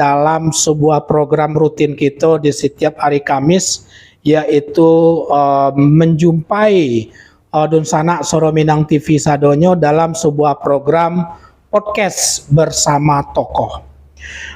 dalam sebuah program rutin kita di setiap hari Kamis, yaitu menjumpai Dun Sanak Soro Minang TV sadonyo dalam sebuah program podcast bersama tokoh.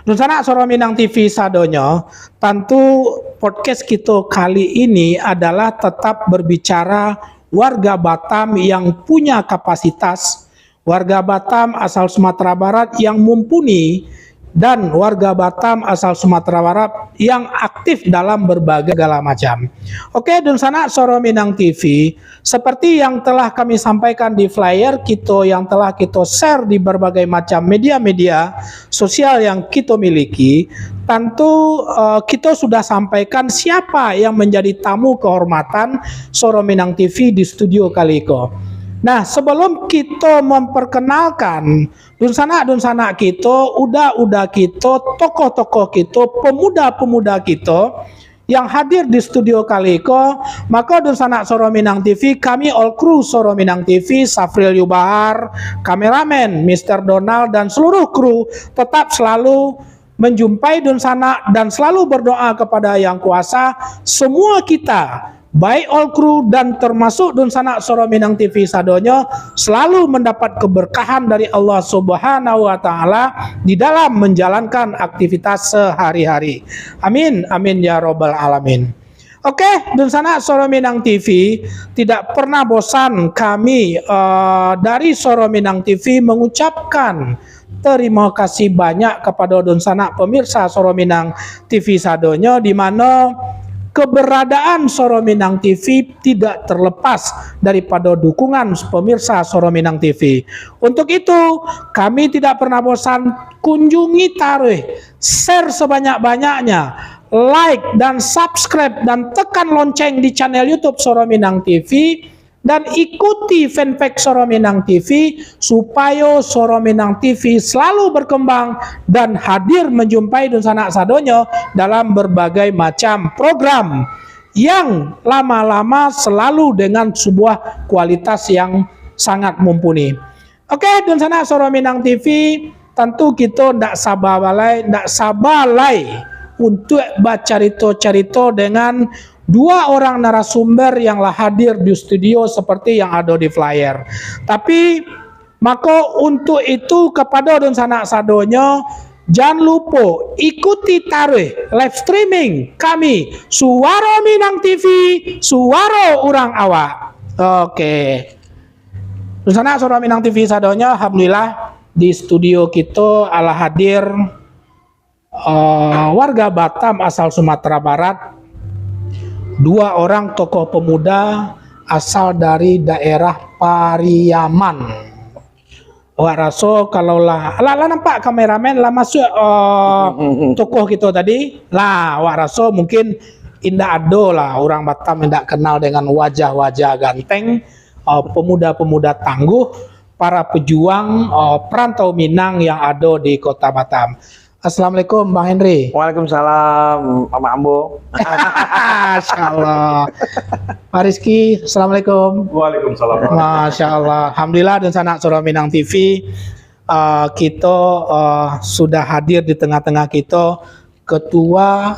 Dun Sanak Soro Minang TV sadonyo, tentu podcast kita kali ini adalah tetap berbicara warga Batam yang punya kapasitas, warga Batam asal Sumatera Barat yang mumpuni, dan warga Batam asal Sumatera Barat yang aktif dalam berbagai segala macam. Oke, Dun Sanak Soro Minang TV, seperti yang telah kami sampaikan di flyer kita yang telah kita share di berbagai macam media-media sosial yang kita miliki, tentu kita sudah sampaikan siapa yang menjadi tamu kehormatan Soro Minang TV di studio kali ini. Nah, sebelum kita memperkenalkan Dun Sanak kita, udah kita, tokoh-tokoh kita, pemuda-pemuda kita yang hadir di studio kali ini, maka Dun Sanak Soro Minang TV, kami all crew Soro Minang TV, Safril Yubahar, kameramen Mr. Donald, dan seluruh kru tetap selalu menjumpai Dun Sanak dan selalu berdoa kepada Yang Kuasa. Semua kita, baik all crew dan termasuk Dun Sanak Soro Minang TV sadonyo, selalu mendapat keberkahan dari Allah Subhanahu wa Ta'ala di dalam menjalankan aktivitas sehari-hari. Amin, amin ya robbal alamin. Oke, Dun Sanak Soro Minang TV, tidak pernah bosan kami dari Soro Minang TV mengucapkan terima kasih banyak kepada Dun Sanak pemirsa Soro Minang TV sadonyo, di mana keberadaan Soro Minang TV tidak terlepas daripada dukungan pemirsa Soro Minang TV. Untuk itu, kami tidak pernah bosan kunjungi taruh, share sebanyak-banyaknya, like dan subscribe dan tekan lonceng di channel YouTube Soro Minang TV, dan ikuti fanpage Soro Minang TV supaya Soro Minang TV selalu berkembang dan hadir menjumpai Dun Sanak sadonyo dalam berbagai macam program yang lama-lama selalu dengan sebuah kualitas yang sangat mumpuni. Oke, Dun Sanak Soro Minang TV, tentu kita ndak sabalai untuk bercerita-cerita dengan dua orang narasumber yang hadir di studio seperti yang ada di flyer. Tapi maka untuk itu kepada Dun Sanak sadonyo, jangan lupa ikuti taruh live streaming kami Suara Minang TV, suara orang awak. Oke, Dun Sanak Soro Minang TV sadonyo, alhamdulillah di studio kita ala hadir warga Batam asal Sumatera Barat, dua orang tokoh pemuda asal dari daerah Pariaman. Wak raso kalau lah nampak kameramen lah masuk tokoh kita tadi lah, wak raso mungkin indah ado lah orang Batam indah kenal dengan wajah-wajah ganteng, pemuda-pemuda tangguh, para pejuang perantau Minang yang ada di kota Batam. Assalamualaikum Bang Henry. Waalaikumsalam Mama Ambo. Masya Allah. Pak Rizky, Assalamualaikum. Waalaikumsalam. Masya Allah. Alhamdulillah Dun Sanak Soro Minang TV, kita sudah hadir di tengah-tengah kita Ketua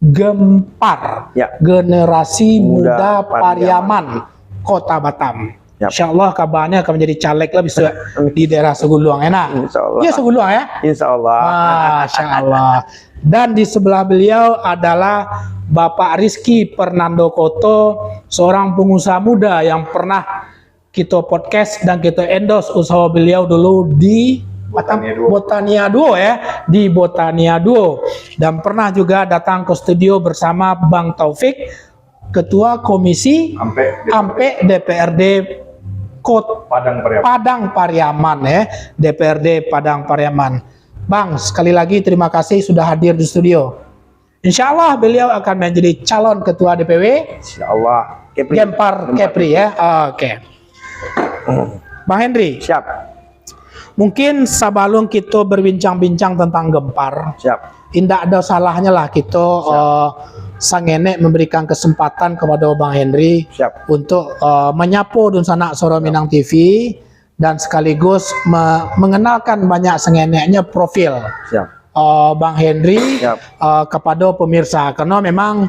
Gempar, Ya. Generasi Muda Pariaman Kota Batam. Yap. Insya Allah kabarnya akan menjadi caleg lah bisa di daerah Seguluang, enak? Insya Allah. Iya Seguluang ya? Insya Allah. Masya Allah. Dan di sebelah beliau adalah Bapak Rizky Fernando Koto, seorang pengusaha muda yang pernah kita podcast dan kita endorse usaha beliau dulu di Botania Duo ya, di Botania Duo, dan pernah juga datang ke studio bersama Bang Taufik, Ketua Komisi Ampe DPRD Padang Pariaman ya, DPRD Padang Pariaman. Bang, sekali lagi terima kasih sudah hadir di studio. Insya Allah beliau akan menjadi calon ketua DPW. Insya Allah. Gempar Kepri ya. Oke. Bang Henry. Siap. Mungkin sebelum kita berbincang-bincang tentang Gempar, Siap. tidak ada salahnya lah kita sangenek memberikan kesempatan kepada Bang Henry. Siap. Untuk menyapu Dun Sanak Soro Minang TV dan sekaligus mengenalkan banyak sengeneknya profil. Siap. Bang Henry Siap. kepada pemirsa, karena memang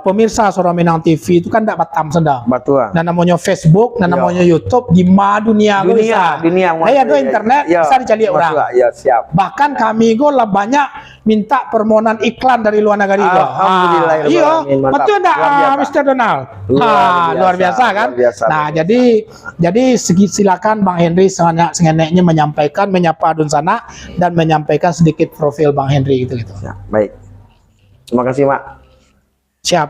pemirsa Suara Minang TV itu kan tidak batam sedang. Batuan. Nah namanya Facebook, nah Iya. namanya YouTube di dunia Dunia. nah, ya, internet bisa dicari orang. Ya, siap. Bahkan kami go lah banyak minta permohonan iklan dari luar negara go. Alhamdulillah. Iya, betul enggak Luar biasa. Mr. Donald? Luar biasa kan? Luar biasa. Nah, jadi silakan Bang Henry sengeneknya menyampaikan, menyapa Adun Sana dan menyampaikan sedikit profil Bang Henry gitu. Siap. Baik. Terima kasih, Mak. Siap.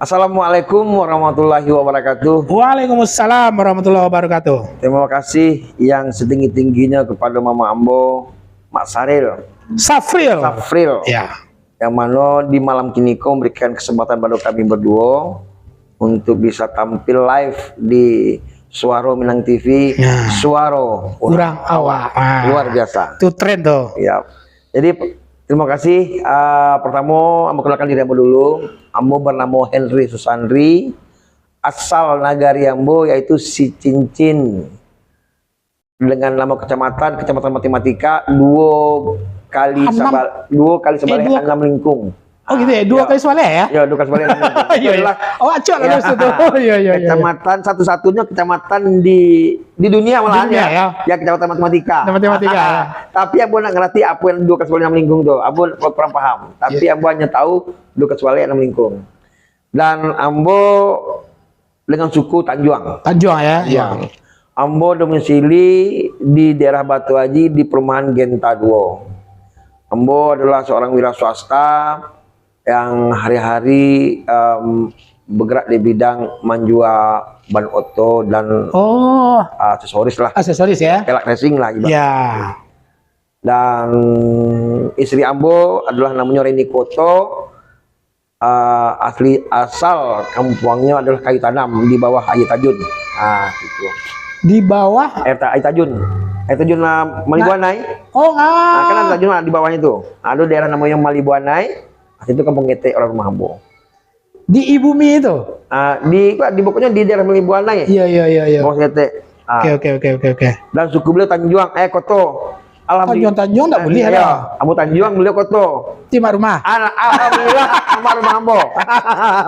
Assalamualaikum warahmatullahi wabarakatuh. Waalaikumsalam warahmatullahi wabarakatuh. Terima kasih yang setinggi-tingginya kepada Mama Ambo, Mak Safril. Safril, Ya. yang mana di malam kini kau memberikan kesempatan pada kami berdua untuk bisa tampil live di Suara Minang TV. Ya. Suara Kurang awak. luar biasa. Itu tren tuh. Ya. Jadi terima kasih. Pertama, Ambo kenalkan diri Ambo dulu. Ambo bernama Henry Susandri. Asal nagari Ambo yaitu Si Cincin. Dengan nama kecamatan Matematika, dua kali sebalik 6 lingkung. Oh gitu ya, dua kali soalnya ya? Ya, dua kali sebalik 6 lingkung. Iya, iya. Oh, acok lah itu tuh. Oh, iya, iya, iya. Kecamatan satu-satunya kecamatan di dunia malahan dunia, ya. Ya, kecamatan Matematika. Matematika, ya. Tapi Abu nak ngerti apa yang dua kali sebalik 6 lingkung tuh. Abu kurang paham. Tapi Abu hanya tahu dua kali sebalik 6 lingkung. Dan Ambo dengan suku Tanjuang. Tanjuang ya? Iya. Ambo domisili di daerah Batu Haji di perumahan Genta 2. Ambo adalah seorang wira swasta yang hari-hari bergerak di bidang menjual ban oto dan aksesoris lah. Aksesoris ya? Pelak racing lah ibarat. Ya. Dan istri Ambo adalah namanya Reni Koto. Asal kampungnya adalah Kayu Tanam di bawah Ayat Tajun. Gitu. Di bawah Ayat Tajun. Ayat Tajun Malibuanai. Kan ada Tajun di bawahnya itu. Ada daerah namanya Malibuanai. Itu kampung Ngete orang rumah Ambo. Di Ibumi itu? Di pokoknya di daerah Malibuanai. Iya. Bawah Ngete. Oke. Dan suku beliau Tanjuang, Koto. Tanjuang enggak boleh ya. Ambo Tanjuang, beliau Koto. Timah rumah. Alhamdulillah rumah Ambo.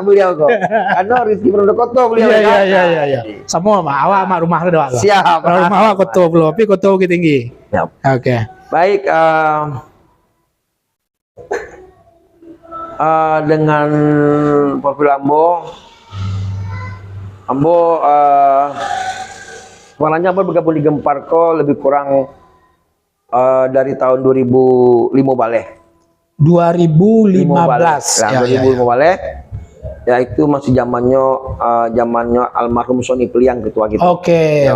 Beliau kok. Karena rezeki Koto beliau. Iya. Semua awak mak rumah lu doang. Siap. Rumah awak Koto belum, tapi Koto Bukit Tinggi. Siap. Oke. Baik, dengan profil Ambo sebenarnya Ambo bergabung di Gemparko lebih kurang dari tahun 2005 balik. 2015. Ya, 2005 balik. Ya itu masih zamannya almarhum Sony Peliang ketua gitu. Oke.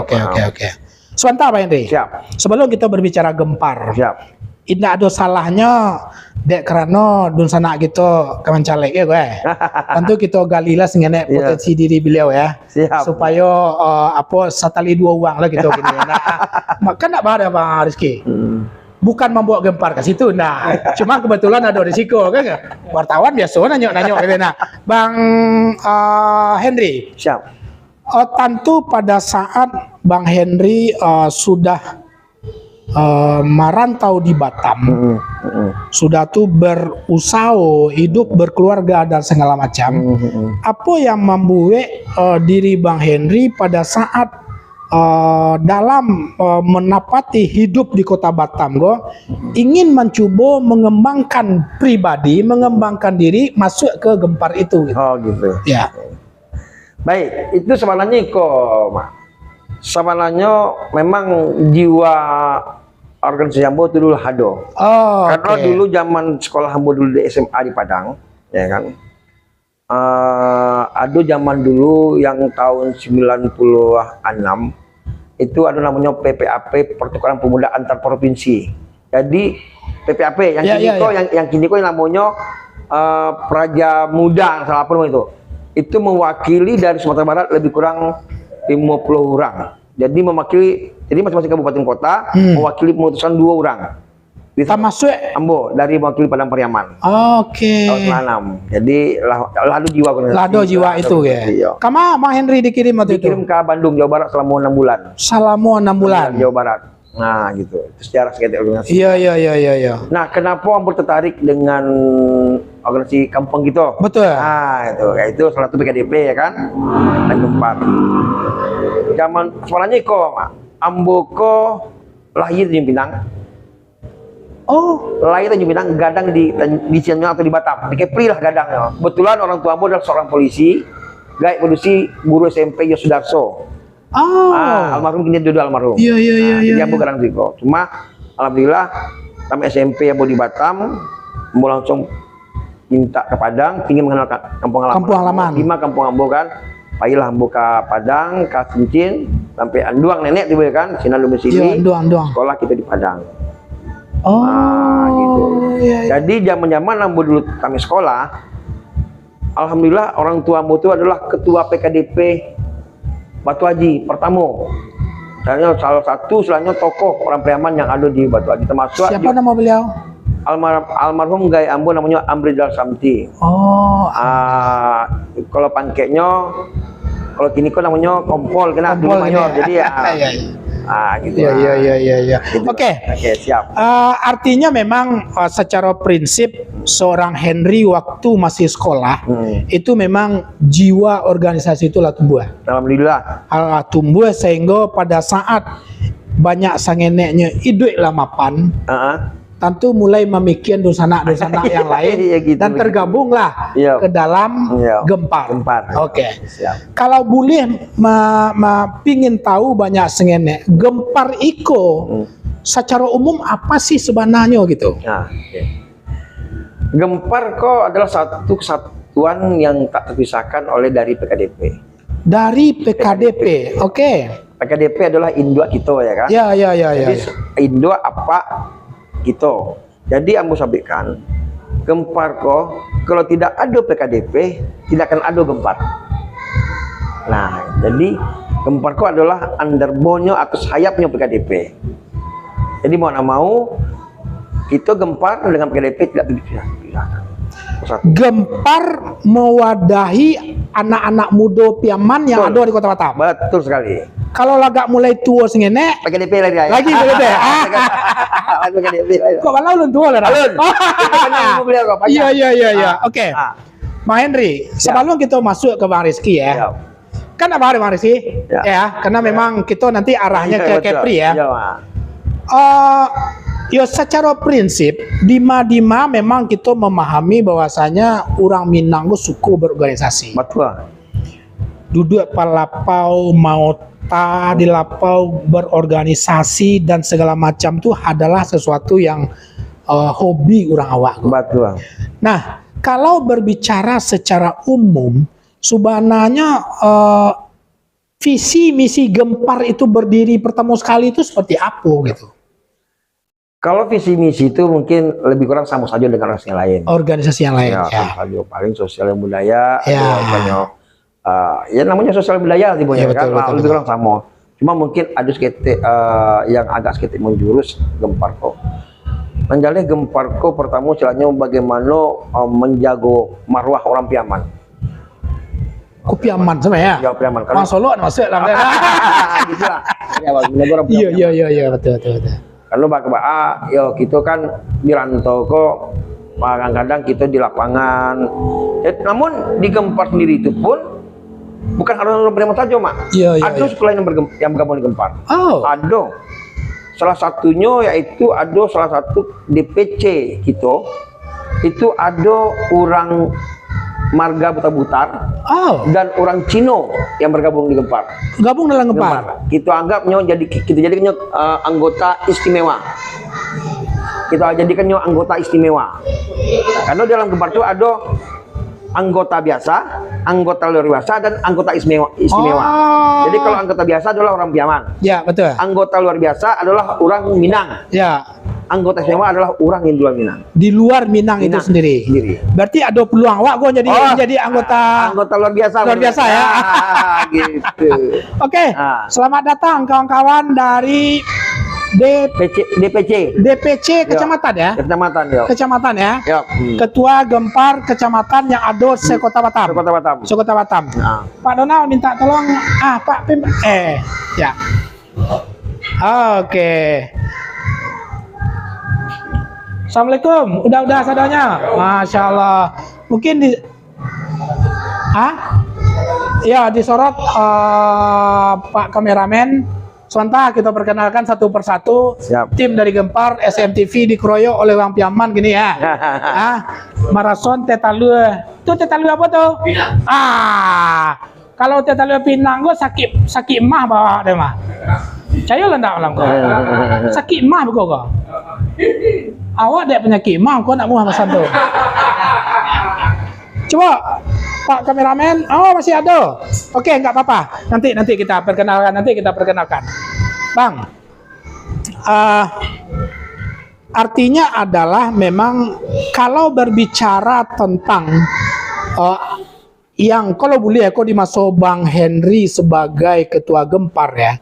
Sebentar Pak Henry. Siap. Sebelum kita berbicara Gempar. Siap. Tidak ada salahnya dek karena Dun Sana gitu kawan caleg ya gue. Tentu kita galilah sengenek potensi diri beliau ya. Siap. Supaya satali dua uang lah gitu gini. Nah, kan enggak ada Bang Rizky. Bukan membawa Gempar ke situ. Nah, cuma kebetulan ada risiko kan. Wartawan biasa nanya gitu. Nah, Bang Henry. Siap. Tentu pada saat Bang Henry sudah merantau di Batam, sudah tuh berusaha hidup berkeluarga dan segala macam. Apa yang membuat diri Bang Henry pada saat dalam menapati hidup di kota Batam, ingin mencoba mengembangkan pribadi, mengembangkan diri masuk ke Gempar itu. Oh gitu. Ya. Baik, itu sebenarnya Mak. Sebenarnya memang jiwa organisasi Ambo itu dulu hado. Karena dulu zaman sekolah Ambo dulu di SMA di Padang, ya kan. Ada zaman dulu yang tahun 96 itu ada namanya PPAP, Pertukaran Pemuda Antar Provinsi. Jadi PPAP yang kini kok yang namanya Praja Muda salah apa itu mewakili dari Sumatera Barat lebih kurang 50 orang. Jadi masing-masing kabupaten kota mewakili memutuskan 2 orang. Bisa masuk Ambo dari mewakili Padang Pariaman. Oke. Tahun 96. Jadi lalu jiwa jiwa itu ya. Kama Bang Henry dikirim waktu itu? Dikirim ke Bandung, Jawa Barat selama 6 bulan. Selama 6 bulan. Jawa Barat. Nah, gitu. Itu sejarah sekretik organisasi. Iya. Nah, kenapa Ambo tertarik dengan organisasi kampung gitu? Betul. Nah, itu salah satu PKDP ya kan, dan Gempar. Zaman sebenarnya kok Ambo kok lahir di Pinang. Oh, Lahir di Pinang, gadang di Cianjur atau di Batam. Di Kepri lah gadangnya. Kebetulan orang tua Ambo adalah seorang polisi, gaib polisi, guru SMP Yosudarso. Almarhum kini dua almarhum. Iya. Jadi Ambo kadang Ziko. Cuma alhamdulillah kami SMP Ambo di Batam, Ambo langsung minta ke Padang, ingin mengenal kampung halaman. Kampung halaman. 5 kampung Ambo kan. Baiklah Ambo ke Padang, ke Cincin, sampai Anduang nenek tiba kan, Sina domisili. Iya, Anduang. Sekolah kita di Padang. Oh, Gitu. iya. Jadi zaman-zaman Ambo dulu kami sekolah, alhamdulillah orang tua Ambo itu adalah ketua PKDP Batu Haji Pertamo. Salah satu selainnya tokoh orang Priaman yang ada di Batu Haji, termasuk Siapa nama beliau? almarhum Gai Ambo namanya Amridal Samti. Oh, Kalau pankeknya, kalau kini kok namanya kompol kena dulu mayor. Jadi gitu. Iya. Gitu. Oke, siap. artinya memang secara prinsip seorang Henry waktu masih sekolah itu memang jiwa organisasi itu lah tumbuh. Alhamdulillah. Tumbuh sehingga pada saat banyak sangeneknya hidup lamapan, tentu mulai memikirkan dosa-dosa yang lain Iya, gitu, dan tergabunglah Iya. ke dalam Iya. Gempar. Gempar. Oke. Siap. Kalau boleh pingin tahu banyak sengenek Gempar iko secara umum apa sih sebenarnya gitu? Nah, Gempar kok adalah satu kesatuan yang tak terpisahkan oleh dari PKDP. Dari PKDP, oke. PKDP adalah induk kita ya kan? Ya. Jadi induk apa gitu. Jadi Ambo sampaikan, Gempar kok kalau tidak ada PKDP tidak akan ada Gempar. Nah, jadi Gempar kok adalah underbone-nya atau sayapnya PKDP. Jadi mau nggak mau kita Gempar dengan PKDP tidak bisa. Gempar mewadahi anak-anak muda Piaman yang ada di Kota Batam. Betul sekali. Kalau lagak mulai tua sengenek, PKDP lagi ya. lagi PKDP. PKDP lagi. Kok malah ulun tua lah. Alun. Iya. Oke. Bang Henry, sebelum kita masuk ke Bang Rizky ya. Kan apa Bang Rizky? Ya, karena memang kita nanti arahnya ke Kepri ya. Ya secara prinsip Dima memang kita memahami bahwasanya orang Minang itu suku berorganisasi. Betul. Duduk palapau mau di lapau berorganisasi dan segala macam itu adalah sesuatu yang hobi orang awak. Betul. Nah, kalau berbicara secara umum, sebenarnya visi misi Gempar itu berdiri pertama sekali itu seperti apa gitu? Kalau visi misi itu mungkin lebih kurang sama saja dengan organisasi lain. Organisasi yang lain. Paling sosial dan budaya. Ya. Namanya sosial budaya sih Ya, kan. Lebih kurang sama. Cuma mungkin ada sedikit yang agak sedikit menjurus Gempar kok. Menjalani Gempar kok pertama caranya bagaimana menjaga marwah orang Piaman. Kok Piaman sama ya? Ya Piaman. Orang Solo masuk lah. Gitu lah. Iya, betul. Kalau yo kita kan di rantau kok kadang-kadang kita di lapangan. Namun di Gempar sendiri itu pun bukan orang Priaman saja, Mak. Ada sekolah yang bergabung di Gempar. Ada. Salah satunya yaitu ada salah satu DPC kita. Itu ada orang marga Buta-Butar dan orang Cino yang bergabung di Gempar. Gabung dalam Gempar. Kita anggapnya kita jadikannya anggota istimewa. Kita jadikannya anggota istimewa. Karena dalam Gempar itu ada anggota biasa, anggota luar biasa, dan anggota istimewa. Jadi kalau anggota biasa adalah orang Piaman. Ya, betul. Anggota luar biasa adalah orang Minang. Ya. Anggota istimewa adalah orang yang di luar Minang. Di luar Minang itu sendiri. Berarti ada peluang wak gue jadi anggota luar biasa. Luar biasa ya. Gitu. Oke. Selamat datang kawan-kawan dari DPC kecamatan ya. Kecamatan ya. Ketua Gempar kecamatan yang ada se-Kota Batam. Se-Kota Batam. Pak Donald minta tolong Pak Pim ya. Oke. Assalamualaikum. Udah sadonya. Masya Allah. Mungkin di ya disorot Pak kameramen. Sebentar kita perkenalkan satu persatu. Siap. Tim dari Gempar SMTV dikeroyok oleh Wang Piaman gini ya. Marason Tetalue. Itu Tetalue apa tuh? Kalau Tetalue Pinang gua sakit emah bawa deh mah. Saya lendak malam kau. Sakit emah begitu kau. Awak dek penyakit emah kau nak muah masan tuh. Coba Pak kameramen, masih ada. Oke, nggak apa-apa. Nanti kita perkenalkan. Bang, artinya adalah memang kalau berbicara tentang yang kalau boleh aku dimasuk Bang Henry sebagai ketua Gempar ya,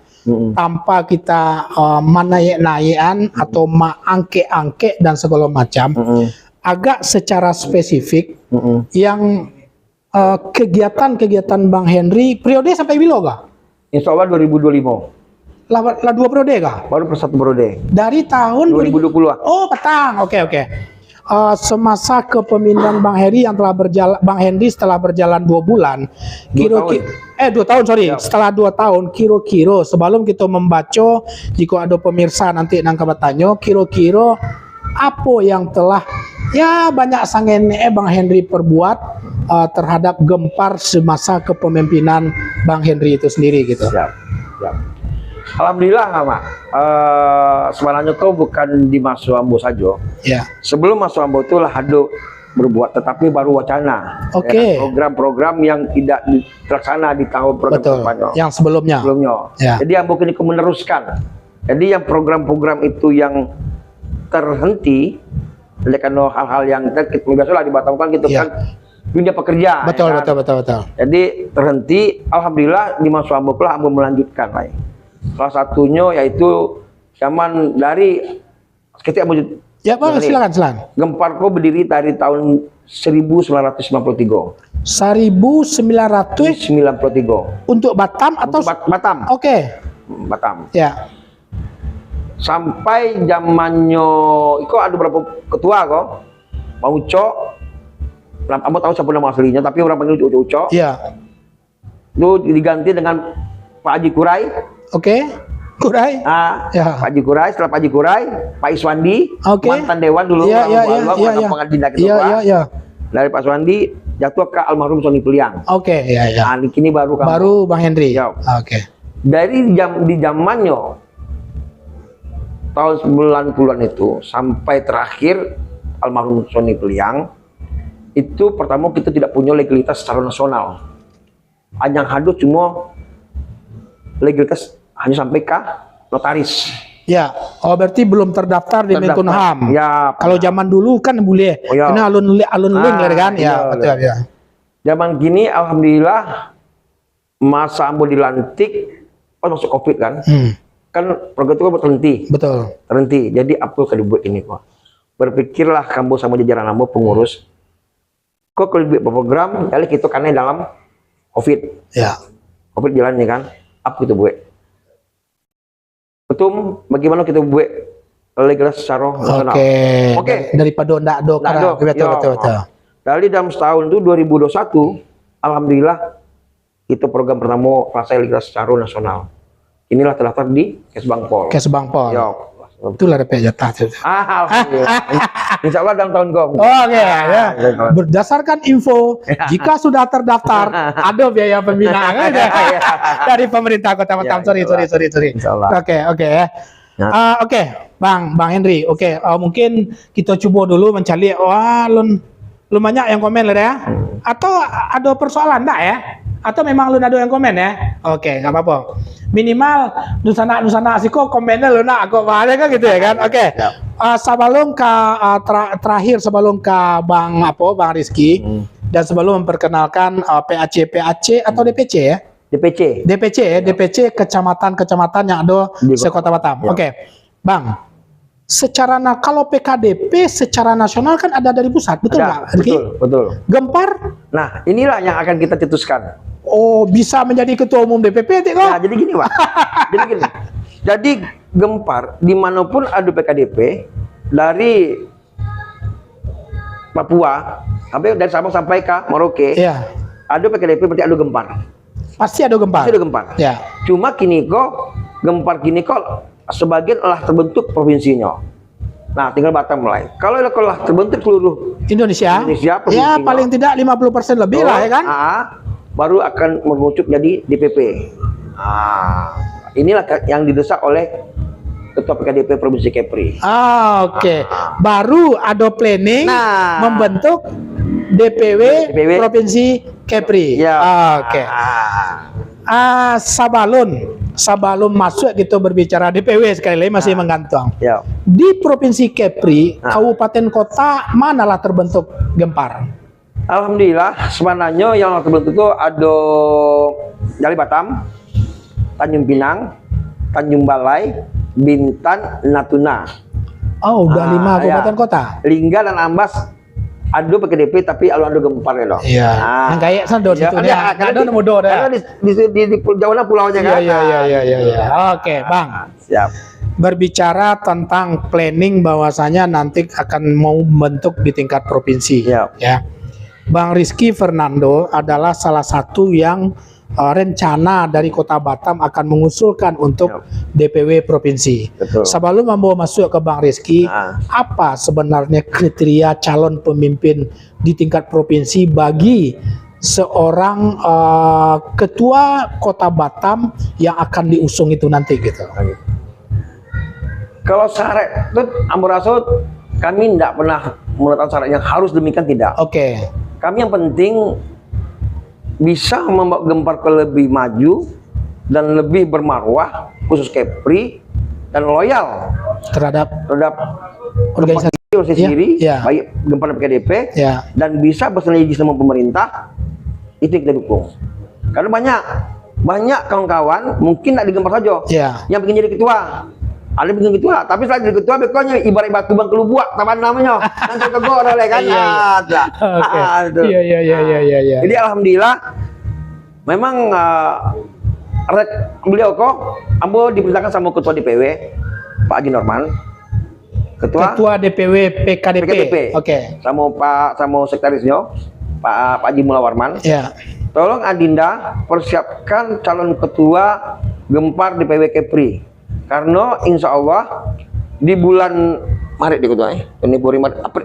tanpa kita menaik-naikan atau angke-angke dan segala macam, agak secara spesifik yang kegiatan Bang Henry periode sampai bila kah? Insya Allah 2025. Lah 2 periode kah? Baru satu periode. Dari tahun 2020. Oh, petang. Oke. Semasa kepemimpinan Bang Henry yang telah berjalan, Bang Henry setelah berjalan 2 bulan, 2 tahun, sorry. Ya. Setelah 2 tahun, kira-kira sebelum kita membaca, jika ada pemirsa nanti nang bertanya, kira-kira apa yang telah banyak sangen Bang Henry perbuat terhadap Gempar semasa kepemimpinan Bang Henry itu sendiri gitu. Siap. Alhamdulillah Mak. Sebenarnya tuh bukan di Mas Wambo saja. Ya. Sebelum Mas Wambo itu lah ada berbuat, tetapi baru wacana. Oke. Program-program yang tidak terlaksana di tahun program depannya. Yang sebelumnya. Ya. Jadi yang mungkin meneruskan. Jadi yang program-program itu yang terhenti oleh karena hal-hal yang biasalah di Batam kan gitu kan dunia pekerja. Betul. Jadi terhenti. Alhamdulillah di Mas Wambo lah ambo melanjutkan lah. Salah satunya yaitu zaman dari ketika ya Pak, silakan. Gempar ko berdiri dari tahun 1993. 1993 untuk Batam atau Batam? Oke. Batam. Ya. Sampai zamannya itu ada berapa ketua kok? Pak Uco. Kamu tahu siapa nama aslinya, tapi orang panggil Uco. Iya. Itu diganti dengan Pak Haji Kurai. Oke. Kurai. Ya. Pak Haji Kurai, setelah Pak Haji Kurai, Pak Iswandi, mantan dewan dulu. Mantan pengadilan ketua. Iya. Dari Pak Iswandi jatuh ke almarhum Sony Peliang. Oke, iya. Ini baru Bang Henry. Ya. Oke. Dari di zamannya tahun 90-an itu sampai terakhir almarhum Sony Peliang, itu pertama kita tidak punya legalitas secara nasional. Hanya hadut cuma legalitas hanya sampai ke notaris. Ya, berarti belum terdaftar di Menkumham. Ya. Kalau zaman dulu kan boleh. Karena alun-alun kan. Ya, betul ya. Zaman gini alhamdulillah masa ambo dilantik masuk Covid kan. Kan program itu berhenti. Betul. Terhenti. Jadi apa yang dibuat ini kok? Berpikirlah kamu sama jajaran ambo pengurus. Kok kalau dibuat program, jadi kita karena dalam Covid. Ya. Covid jalan nih kan. Apa kita buat? Betul, bagaimana kita buat legalitas secara nasional? Oke. Daripada ndak do. Betul. Dari dalam setahun itu 2021, alhamdulillah itu program pertama selesai legalitas secara nasional. Inilah terdaftar di Kesbangpol. Ya. Itulah DP jatah. Alhamdulillah. Insya Allah dalam tahun kau. Oke. Ya. Berdasarkan info, jika sudah terdaftar, ada biaya pembinaan dari pemerintah Kota Batam. Sorry. Oke. Oke, Bang Henry. Oke, mungkin kita coba dulu mencari. Lu banyak yang komen lah ya. Atau ada persoalan enggak ya? Atau memang lu ada yang komen ya? Oke, nggak apa-apa. Minimal nusana asiko komennya lu nak kok bahaya kan gitu ya kan? Oke. Sebelum ke terakhir sebelum ke Bang Rizky dan sebelum memperkenalkan PAC atau DPC ya? DPC kecamatan yang ada di Kota Batam. Ya. Oke. Bang, kalau PKDP secara nasional kan ada dari pusat, betul nggak? Betul. Gempar? Nah, inilah yang akan kita cetuskan. Bisa menjadi ketua umum DPP, kok? Nah, jadi gini, Pak. Jadi Gempar dimanapun ada PKDP dari Papua sampai dari Sabang sampai ke Merauke, Iya. ada PKDP berarti ada Gempar. Pasti ada Gempar. Pasti ada Gempar. Ya. Cuma kini kok Gempar kini kok sebagian telah terbentuk provinsinya. Nah, tinggal Batam mulai. Kalau telah terbentuk seluruh Indonesia Indonesia, ya provinsinya, paling tidak 50% lebih lah ya kan. Baru akan mengerucut jadi DPP. Inilah yang didesak oleh Ketua PKDP Provinsi Kepri. Oke. Baru ada planning Nah. membentuk DPW, DPW. Provinsi Kepri. Ya. Oke. Sebelum masuk kita berbicara DPW sekali lagi masih menggantung. Ya. Di Provinsi Kepri, kabupaten kota manalah terbentuk Gempar? Alhamdulillah sebenarnya yang terbentuk itu ada dari Batam, Tanjung Pinang, Tanjung Balai, Bintan, Natuna. Oh, udah 5 kabupaten kota. Lingga dan Ambas ada PKDP tapi ada Gempar ya loh. Iya. Yang kayak sandor situ ya. Ada mudo dah. Karena di jauhnya pulaunya kan. Iya. Oke, Bang. Siap. Berbicara tentang planning bahwasanya nanti akan mau membentuk di tingkat provinsi. Siap. Ya. Bang Rizky Fernando adalah salah satu yang rencana dari Kota Batam akan mengusulkan untuk DPW provinsi. Betul. Sebelum membawa masuk ke Bang Rizky, apa sebenarnya kriteria calon pemimpin di tingkat provinsi bagi seorang ketua Kota Batam yang akan diusung itu nanti gitu? Kalau syarat itu Amboraso kami tidak pernah menetapkan syarat yang harus demikian, tidak. Oke. Kami yang penting bisa membawa Gempar ke lebih maju dan lebih bermarwah, khusus Kepri, dan loyal Terhadap organisasi sendiri, ya. baik Gempar dan PKDP, Ya. dan bisa bersinergi sama pemerintah, itu yang kita dukung. Karena banyak kawan-kawan mungkin tidak di Gempar saja, Ya. yang ingin jadi ketua. Ada bikin ketua, tapi setelah jadi ketua, bekonya ibarat batu bang kelubuak, taman namanya, nanti kego oleh kan. Oke. Iya. Jadi alhamdulillah, memang beliau kok, ambo diperintahkan sama ketua DPW, Pak Haji Norman, Ketua DPW PKDP. Oke. sama sekretarisnya, Pak Haji Mula Warman. Ya. Tolong Adinda persiapkan calon ketua Gempar DPW Kepri. Karena insya Allah di bulan Maret di ketua,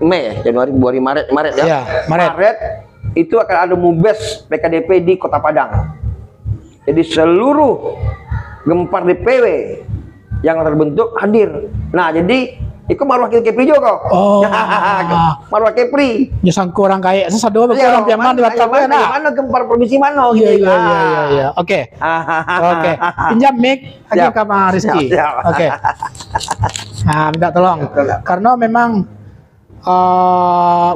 Mei ya, Januari, Februari, Maret ya. Ya, Maret. Itu akan ada mubes PKDP di Kota Padang. Jadi seluruh Gempar DPW yang terbentuk hadir. Nah, jadi itu marwah Kepri juga kok. Oh. Marwah Kepri. Nyusang kurang kayak sesadua orang piaman di Batam ya. Mana Gempar provinsi mana gitu. Iya. Oke. Pinjam mic lagi ke Bang Rizky. Siap. Oke. Nah, minta tolong. Karena memang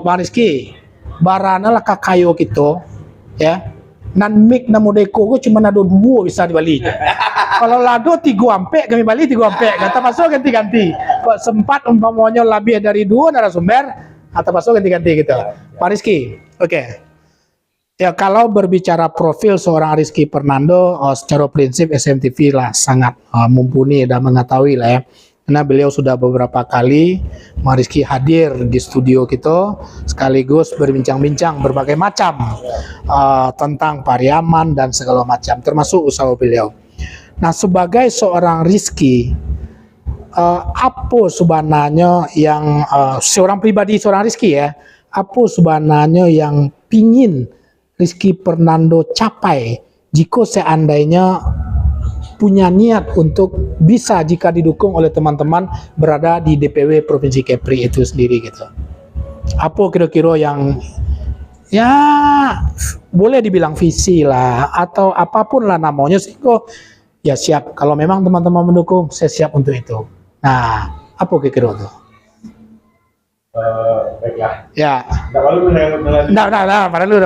Bang Rizky barana lah kakayo gitu ya. Nan mic namu deko gue cuma ada 2 bisa di Bali. Kalau lado 3 ampe kami Bali 3 ampe. Kata masuk ganti-ganti. Kok sempat umpamanya lebih dari 2 narasumber atau masuk ganti-ganti gitu. Pak Rizky, oke. Ya kalau berbicara profil seorang Rizky Fernando, secara prinsip SMTV lah sangat mumpuni dan mengetahui lah ya. Karena beliau sudah beberapa kali Bang Rizky hadir di studio kita sekaligus berbincang-bincang berbagai macam tentang Pariaman dan segala macam termasuk usaha beliau. Nah, sebagai seorang Rizky, apa sebenarnya yang seorang pribadi seorang Rizky ya, apa sebenarnya yang pingin Rizky Fernando capai jika seandainya punya niat untuk bisa jika didukung oleh teman-teman berada di DPW Provinsi Kepri itu sendiri gitu. Apa kira-kira yang ya boleh dibilang visi lah atau apapun lah namanya sih kok ya siap kalau memang teman-teman mendukung saya siap untuk itu. Nah, apa kira-kira tuh? Baiklah. Ya. Tidak perlu dengan Pernah lu.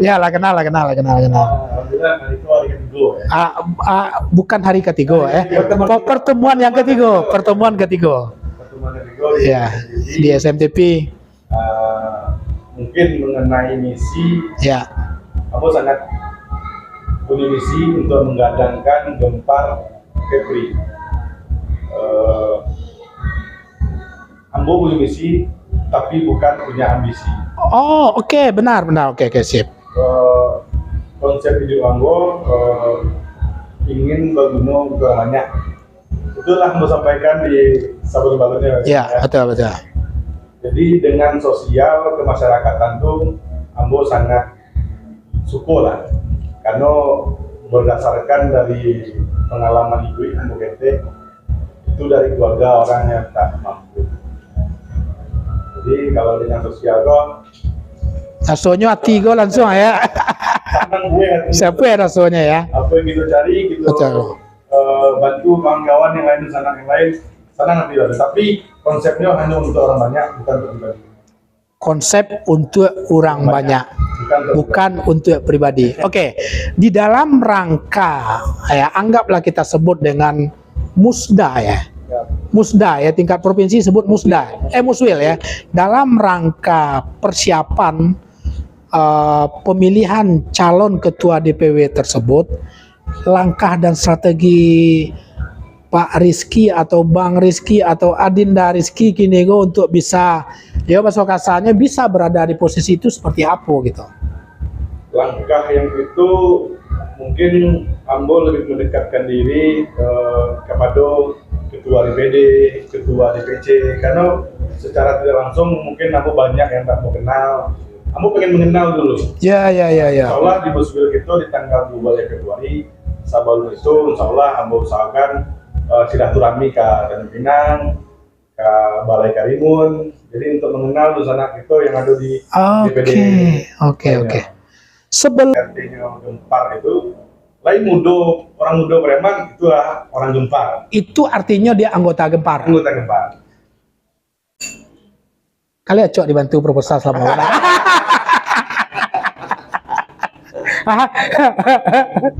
Ya lah kenal. Alhamdulillah hari itu hari ketiga ya. Bukan hari ketiga pertemuan yang ketiga. Pertemuan ketiga Ya, di SMTP. Mungkin mengenai misi, Ya. aku sangat punya misi untuk menggadangkan Gempar Kepri. Ambo punya misi, tapi bukan punya ambisi. Oh, oke, benar. Oke, sip. Konsep hidup Ambo ingin berguna untuk orang banyak. Itulah Ambo sampaikan di sabun balonnya. Ya, betul. Jadi dengan sosial kemasyarakatan itu Ambo sangat syukur lah, karena berdasarkan dari pengalaman ibu Ambo Kete itu dari keluarga orang yang tak mampu. Jadi kalau dengan sosial kok Rasonya hati gue langsung ya. senang gue hati. Siapa ya rasonya ya? Apa yang kita cari gitu, Betul. bantu kawan-kawan yang lain di sana yang lain, senang hati lah. Tapi konsepnya hanya untuk orang banyak, bukan untuk pribadi. Konsep untuk orang banyak, bukan untuk pribadi. Oke, di dalam rangka ya, anggaplah kita sebut dengan musda ya. Musda ya, tingkat provinsi sebut musda, muswil ya. Dalam rangka persiapan pemilihan calon ketua DPW tersebut, langkah dan strategi Pak Rizky atau Bang Rizky atau Adinda Rizky Kinego untuk bisa, ya bahasa kasarnya bisa berada di posisi itu seperti apa gitu? Langkah yang itu mungkin Ambo lebih mendekatkan diri kepada ketua DPD, ketua DPC, karena secara tidak langsung mungkin Ambo banyak yang tak mau kenal. Ambo pengen mengenal dulu. Ya. Insya Allah di Buswil itu di tanggal 12 Februari, sebelum itu Insya Allah Ambo usahakan silaturahmi ke Tanjung Pinang, ke Balai Karimun. Jadi untuk mengenal Dusanak itu yang ada di DPD. Oke. Sebelum RT-nya Gempar itu lain orang muda Breman itulah orang Gempar. itu artinya dia anggota Gempar. Anggota Gempar. Kali ya Cok dibantu proposal selama ini.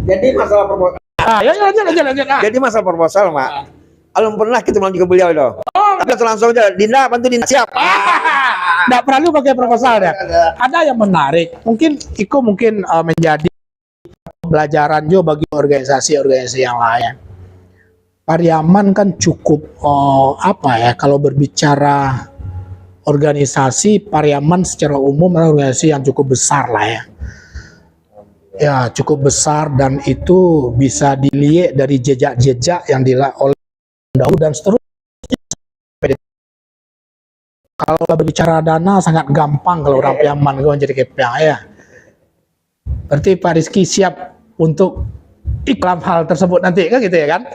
Jadi masalah proposal. Lanjut. Jadi masalah proposal, Mak. Belum pernah kita melanjut ke beliau loh. Tapi langsung aja, Dinda bantu Dinda siap. Nggak perlu pakai proposal ya. Ada yang menarik. Mungkin Iko menjadi pelajaran juga bagi organisasi-organisasi yang lain. Pariaman kan cukup kalau berbicara organisasi, Pariaman secara umum adalah organisasi yang cukup besar lah ya. Ya, cukup besar dan itu bisa dilihat dari jejak-jejak yang dilakukan oleh Daud dan seterusnya. Kalau berbicara dana sangat gampang kalau orang Pariaman jadi kepiang ya. Berarti Pak Rizky siap untuk iklan hal tersebut nanti kan gitu ya kan?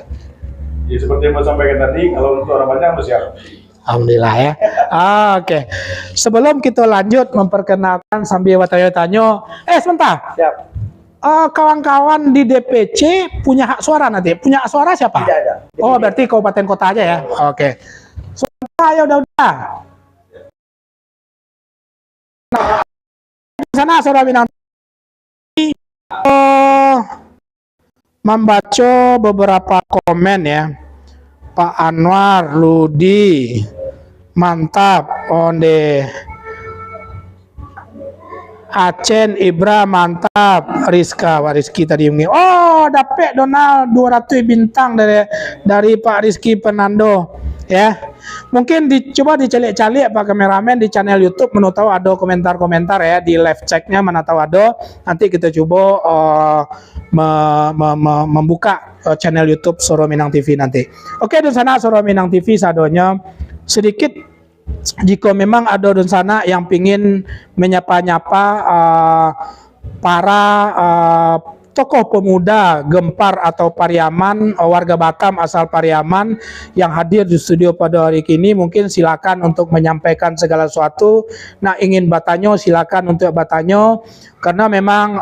Ya seperti yang saya sampaikan tadi, kalau untuk orang banyak harus siap. Alhamdulillah ya. Oke. Sebelum kita lanjut memperkenalkan sambil tanya-tanya, sebentar. Siap. Kawan-kawan di DPC punya hak suara nanti. Punya hak suara siapa? Tidak ada. Oh, berarti kabupaten kota aja ya. Oke. Suara ya udah. Di sana Saudara Minang membaca beberapa komen ya. Pak Anwar, Ludi, mantap, Onde, Acen, Ibra, mantap, Rizka, Pak Rizky tadi mungkin. Oh, dapat Donald 200 bintang dari Pak Rizky Penando, ya. Mungkin coba dicalik-calik Pak kameramen di channel YouTube, mana tahu ada komentar-komentar ya di live checknya, mana tahu ada. Nanti kita coba membuka channel YouTube Soro Minang TV nanti. Oke, di sana Soro Minang TV sadonya sedikit jika memang ada di sana yang pingin menyapa-nyapa para tokoh pemuda Gempar atau Pariaman, warga Batam asal Pariaman yang hadir di studio pada hari ini, mungkin silakan untuk menyampaikan segala sesuatu. Nah, ingin bertanya silakan untuk bertanya karena memang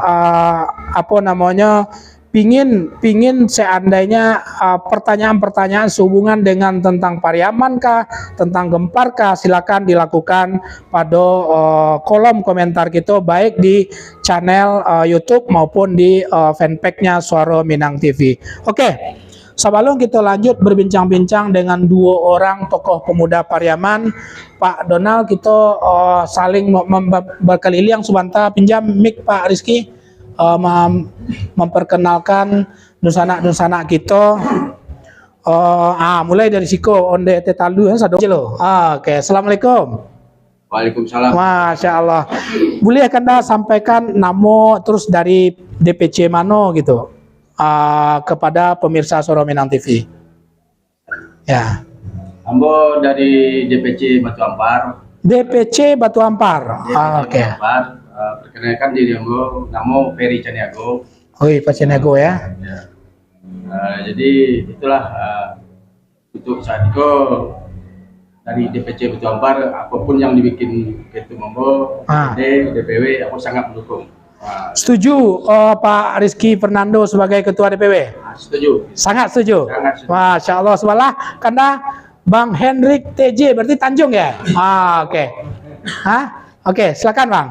pingin seandainya pertanyaan-pertanyaan sehubungan dengan tentang Pariaman kah, tentang Gempar kah, silakan dilakukan pada kolom komentar kita baik di channel YouTube maupun di fanpage-nya Suara Minang TV. Oke. Sebelum kita lanjut berbincang-bincang dengan dua orang tokoh pemuda Pariaman, Pak Donald, kita saling berkeliling sebentar, pinjam mic Pak Rizky. Memperkenalkan dusanak-dusanak kita Mulai dari siko onde tetalu sado lo. Oke, assalamualaikum. Waalaikumsalam. Masya Allah. Boleh Anda sampaikan nama terus dari DPC Mano gitu kepada pemirsa Suara Minang TV. Ya. Ambo dari DPC Batu Ampar. DPC Batu Ampar. Oke. Batu Ampar. Perkenalkan diri Ambo, nama Ferry Caniago. Pak Caniago ya. Ya. Jadi itulah untuk saat itu dari DPC Batu Ampar, apapun yang dibikin Ketum Ambo, DPW, aku sangat mendukung. Setuju Pak Rizky Fernando sebagai Ketua DPW? Setuju. Sangat setuju. Sangat setuju. Masya Allah. Sebelah karena Bang Hendrik TJ berarti Tanjung ya? Oke. Oke, silakan Bang.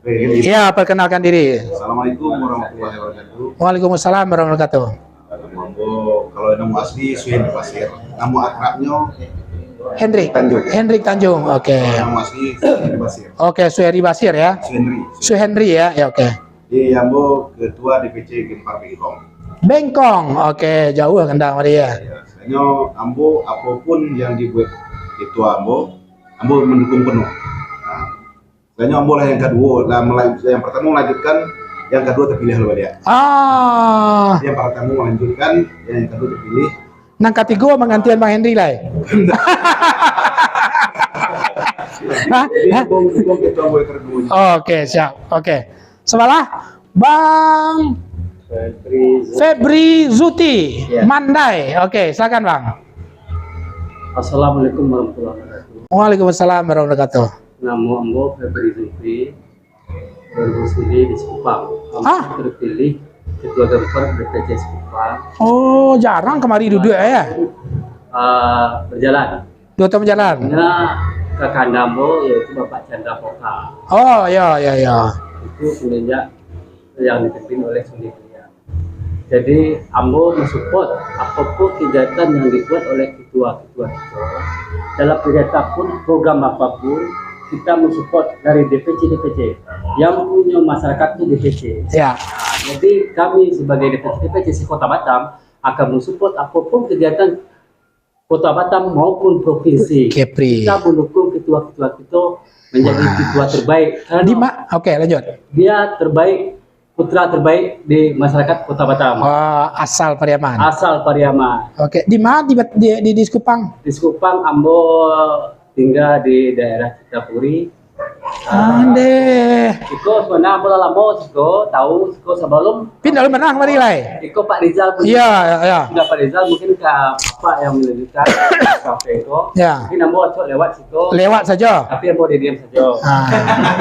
Iya, perkenalkan diri. Assalamualaikum warahmatullahi wabarakatuh. Waalaikumsalam warahmatullahi wabarakatuh. Kalau nama asli Suhendri Basir, nama akrabnya Hendrik Tanjung. Hendrik Tanjung. Oke. Nama asli Suhendri Basir. Oke, Suheri Basir ya. Suhendri ya. Ya, oke. Dia Ambo ketua DPC Gempar Bengkong. Bengkong. Oke, jauh Anda mari ya. Sebenarnya Ambo apapun yang dibuat ketua Ambo mendukung penuh. Sebenarnya Ambo lah yang kedua, yang pertama melanjutkan, yang kedua terpilih oleh dia. Yang pertama melanjutkan, yang kedua terpilih. Nang ketiga menggantian Bang Hendri lah. Mendukung ketua Ambo yang kedua. Oke, siap. Oke. Sebelah Bang Febri Zuti Mandai. Oke, silakan Bang. Assalamualaikum warahmatullahi wabarakatuh. Waalaikumsalam warahmatullahi wabarakatuh. Nama Ambo Febri Zuti, berdomisili di Sekupang. Ambo terpilih Ketua Gempar DPC Sekupang. Oh, jarang kemari duduk ya? Berjalan. 2 tahun berjalan. Karena kakak Ambo yaitu Bapak Chandra Poka. Oh, ya. Itu semenjak yang dipimpin oleh sendirinya. Jadi Ambo mensupport apapun kegiatan yang dibuat oleh ketua-ketua itu. Dalam kegiatan pun, program apapun, kita mensupport dari DPC yang punya masyarakat itu DPC. Ya. Jadi kami sebagai DPC Kota Batam akan mensupport apapun kegiatan Kota Batam maupun provinsi. Kepri. Kita mendukung ketua-ketua itu menjadi ketua terbaik. Oke, lanjut. Dia terbaik, putra terbaik di masyarakat Kota Batam. Asal Pariaman. Asal Pariaman. Oke, di mana di Sekupang? Di Sekupang Ambo tinggal di daerah Citapuri. Ande. Iko sebenarnya bola lama tahu sebelum Pindah lu menang mari lai. Iko Pak Rizal pun. Iya. Sudah Pak Rizal mungkin ke Bapak yang melanjutkan kafe itu. Ya. Mungkin Ambo cok lewat situ. Lewat saja. Tapi Ambo diam saja.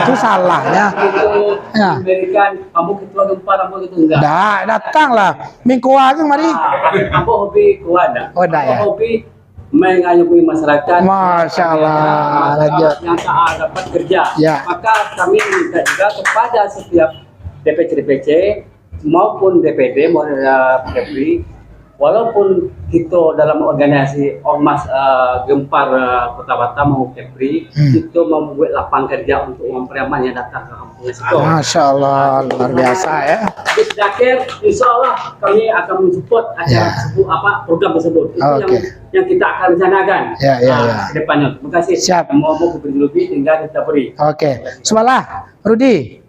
Itu salahnya. Itu Ya. memberikan Ambo ketua Gempar Ambo itu enggak. Datang lah. Minggu agung mari. Ambo hobi kuat dah. Oh, dah ya. Ambo hobi mengayomi masyarakat. Masya Allah. Lanjut. Yang tak dapat kerja. Ya. Maka kami minta juga kepada setiap DPC maupun DPD maupun Kepri, walaupun kita dalam organisasi Ormas Gempar Kota Batam maupun Kepri, itu membuat lapangan kerja untuk orang Pariaman yang datang ke kampung situ. Masya Allah, luar biasa ya. Tapi terakhir, insya Allah kami akan mensupport acara tersebut, program tersebut. Itu yang kita akan rencanakan ke depannya. Terima kasih. Siap. Mau lebih tinggal kita beri. Oke. Sebelah Rudi.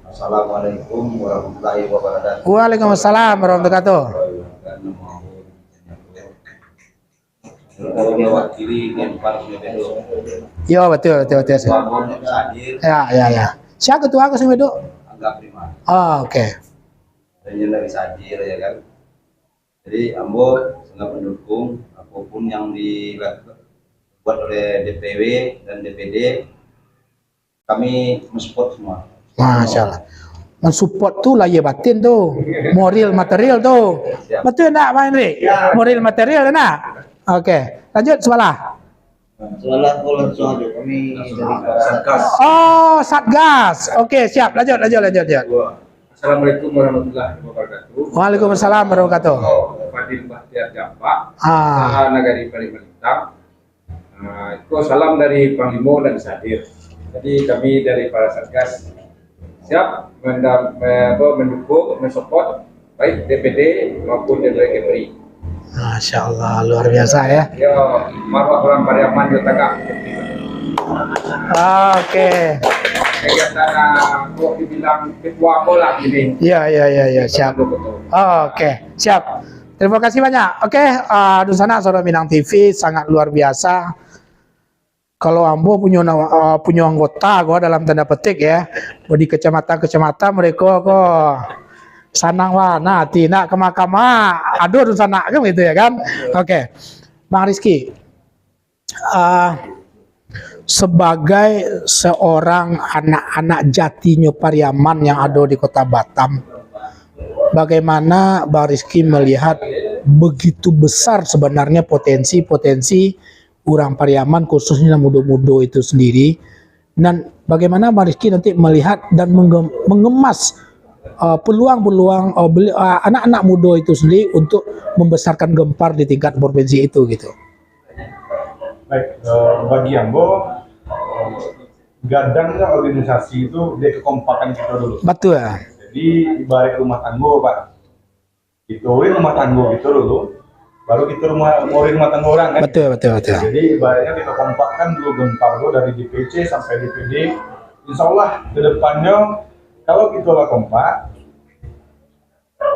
Assalamualaikum warahmatullahi wabarakatuh. Waalaikumsalam warahmatullahi wabarakatuh. Mewakili Gempar Bengkong. Yo, betul. Ya. Siapa ketua aku sing wedok? Angga Prima. Oh, oke. Dari Sajir ya kan. Jadi Ambo sangat mendukung apapun yang dibuat oleh DPW dan DPD. Kami mensupport semua. Masya Allah. Mensupport tuh lahir batin tuh, moral material tuh. Betul enggak Pak Hendrik? Moral material enggak? Oke, lanjut sebelah. Salah kolor soal kami dari Satgas. Oh, Satgas. Oke, siap. Lanjut. Assalamualaikum warahmatullahi wabarakatuh. Waalaikumsalam warahmatullahi wabarakatuh. Fadil Bahtiar Jampak, Ah. Nagari Palembang. Itu salam dari Panglima dan Sadir. Jadi kami dari para Satgas siap mendukung, mensupport baik DPD maupun DPD Kepri. Masya Allah, luar biasa ya. Yo, marwah orang Pariaman di tengah. Oke. Kegiatan kok dibilang ketua bola gini. Ya, siap. Oke, siap. Terima kasih banyak. Oke, Dusana Soro Minang TV sangat luar biasa. Kalau Ambo punya anggota gua dalam tanda petik ya, di kecamatan mereka kok sanang wana tina kemah-kemah aduh Dusana kan gitu ya kan. Oke. Bang Rizky, sebagai seorang anak-anak Jatinyo Pariaman yang ada di Kota Batam, bagaimana Bang Rizky melihat begitu besar sebenarnya potensi orang Pariaman khususnya muda-muda itu sendiri, dan bagaimana Bang Rizky nanti melihat dan mengemas peluang-peluang anak-anak muda itu sendiri untuk membesarkan Gempar di tingkat provinsi itu gitu. Baik, bagi Ambo, gadangnya organisasi itu dia kekompakan kita dulu. Betul. Jadi ibarat rumah tangga Pak, ituin rumah tangga itu dulu, baru kita ngurin rumah tangga orang kan. Betul. Jadi ibaratnya kita kompakkan dulu Gempar dari DPC sampai DPD. Insya Allah kedepannya kalau kita lah kompak,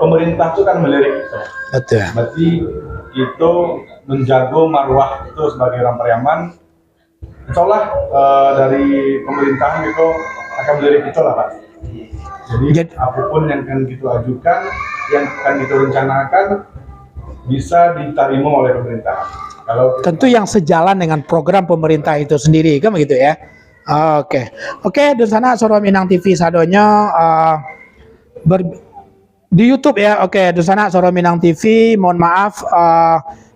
pemerintah itu kan melirik kita. Betul. Berarti itu menjaga marwah itu sebagai orang Pariaman. Insya Allah dari pemerintahan itu akan melirik itu lah Pak. Jadi apapun yang akan kita ajukan, yang akan kita rencanakan bisa diterima oleh pemerintah. Kalau tentu yang sejalan dengan program pemerintah itu sendiri kan begitu ya. Oke, Dusana Soro Minang TV sadonyo di YouTube ya. Oke, Dusana Soro Minang TV, mohon maaf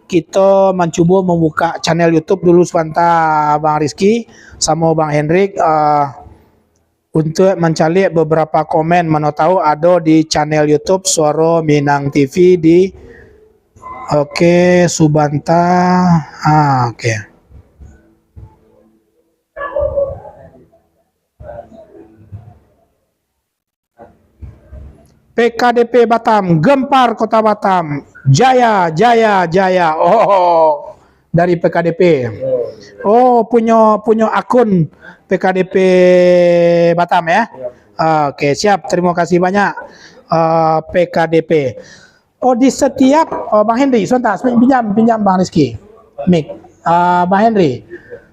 kita mencoba membuka channel YouTube dulu sebentar Bang Rizky sama Bang Hendrik untuk mencari beberapa komen, mana tahu ada di channel YouTube Soro Minang TV di Subanta. Oke. PKDP Batam, Gempar Kota Batam, Jaya. Oh, dari PKDP. Oh, punya akun PKDP Batam ya. Oke, siap. Terima kasih banyak PKDP. Oh, di setiap Bang Henry, sebentar, pinjam Bang Rizky. Mik. Bang Henry,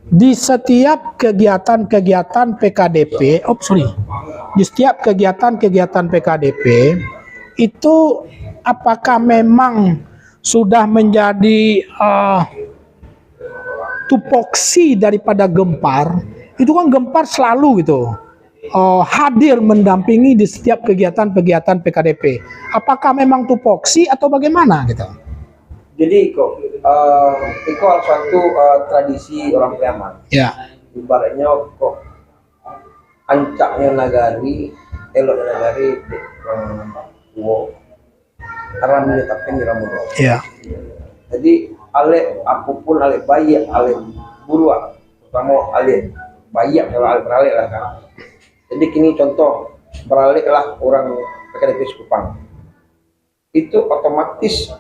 di setiap kegiatan PKDP, di setiap kegiatan PKDP itu apakah memang sudah menjadi tupoksi daripada Gempar? Itu kan Gempar selalu gitu hadir mendampingi di setiap kegiatan PKDP. Apakah memang tupoksi atau bagaimana gitu? Jadi itu suatu tradisi orang Pariaman. Ya. Ibaratnya kok ancaknya nagari, eloknya nagari orang tua, karena menetapkan jalan muda. Ya. Jadi apapun bayi, buruan, terutama bayi kalau beralih lah kan. Jadi kini contoh beralih lah orang PKDP Sekupang, itu otomatis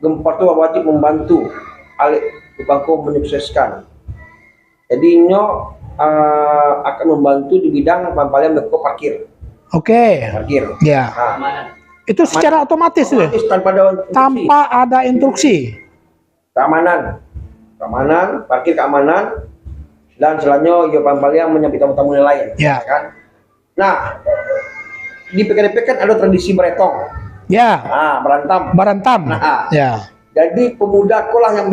Gempar itu wajib membantu Bangko menyukseskan. Jadi akan membantu di bidang pampalian mereka parkir. Parkir. Ya. Itu secara otomatis ya? Tanpa ada instruksi. Keamanan, parkir keamanan, dan selanjutnya pampalian menyambut tamu-tamu yang lain. Ya. Kan? Nah, di PKDP kan ada tradisi beretong. Ya. Barantam. Nah, ya. Jadi pemuda kolah yang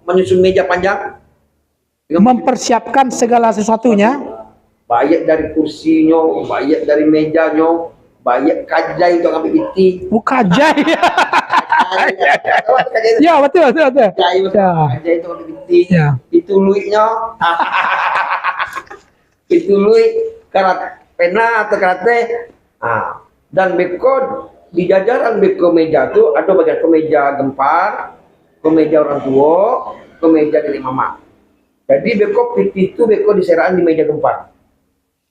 menyusun meja panjang, mempersiapkan segala sesuatunya, banyak dari kursinya, banyak dari mejanya, banyak kajai untuk ambil piti. Kajai. Ya, betul. Kajai untuk ambil piti. Ya. Itu luiknya. Itu luik karat pena atau karate. Dan beko di jajaran kemeja itu ada bagian kemeja Gempar, kemeja orang tua, kemeja dari mama. Jadi beko piti itu diserahkan di meja Gempar.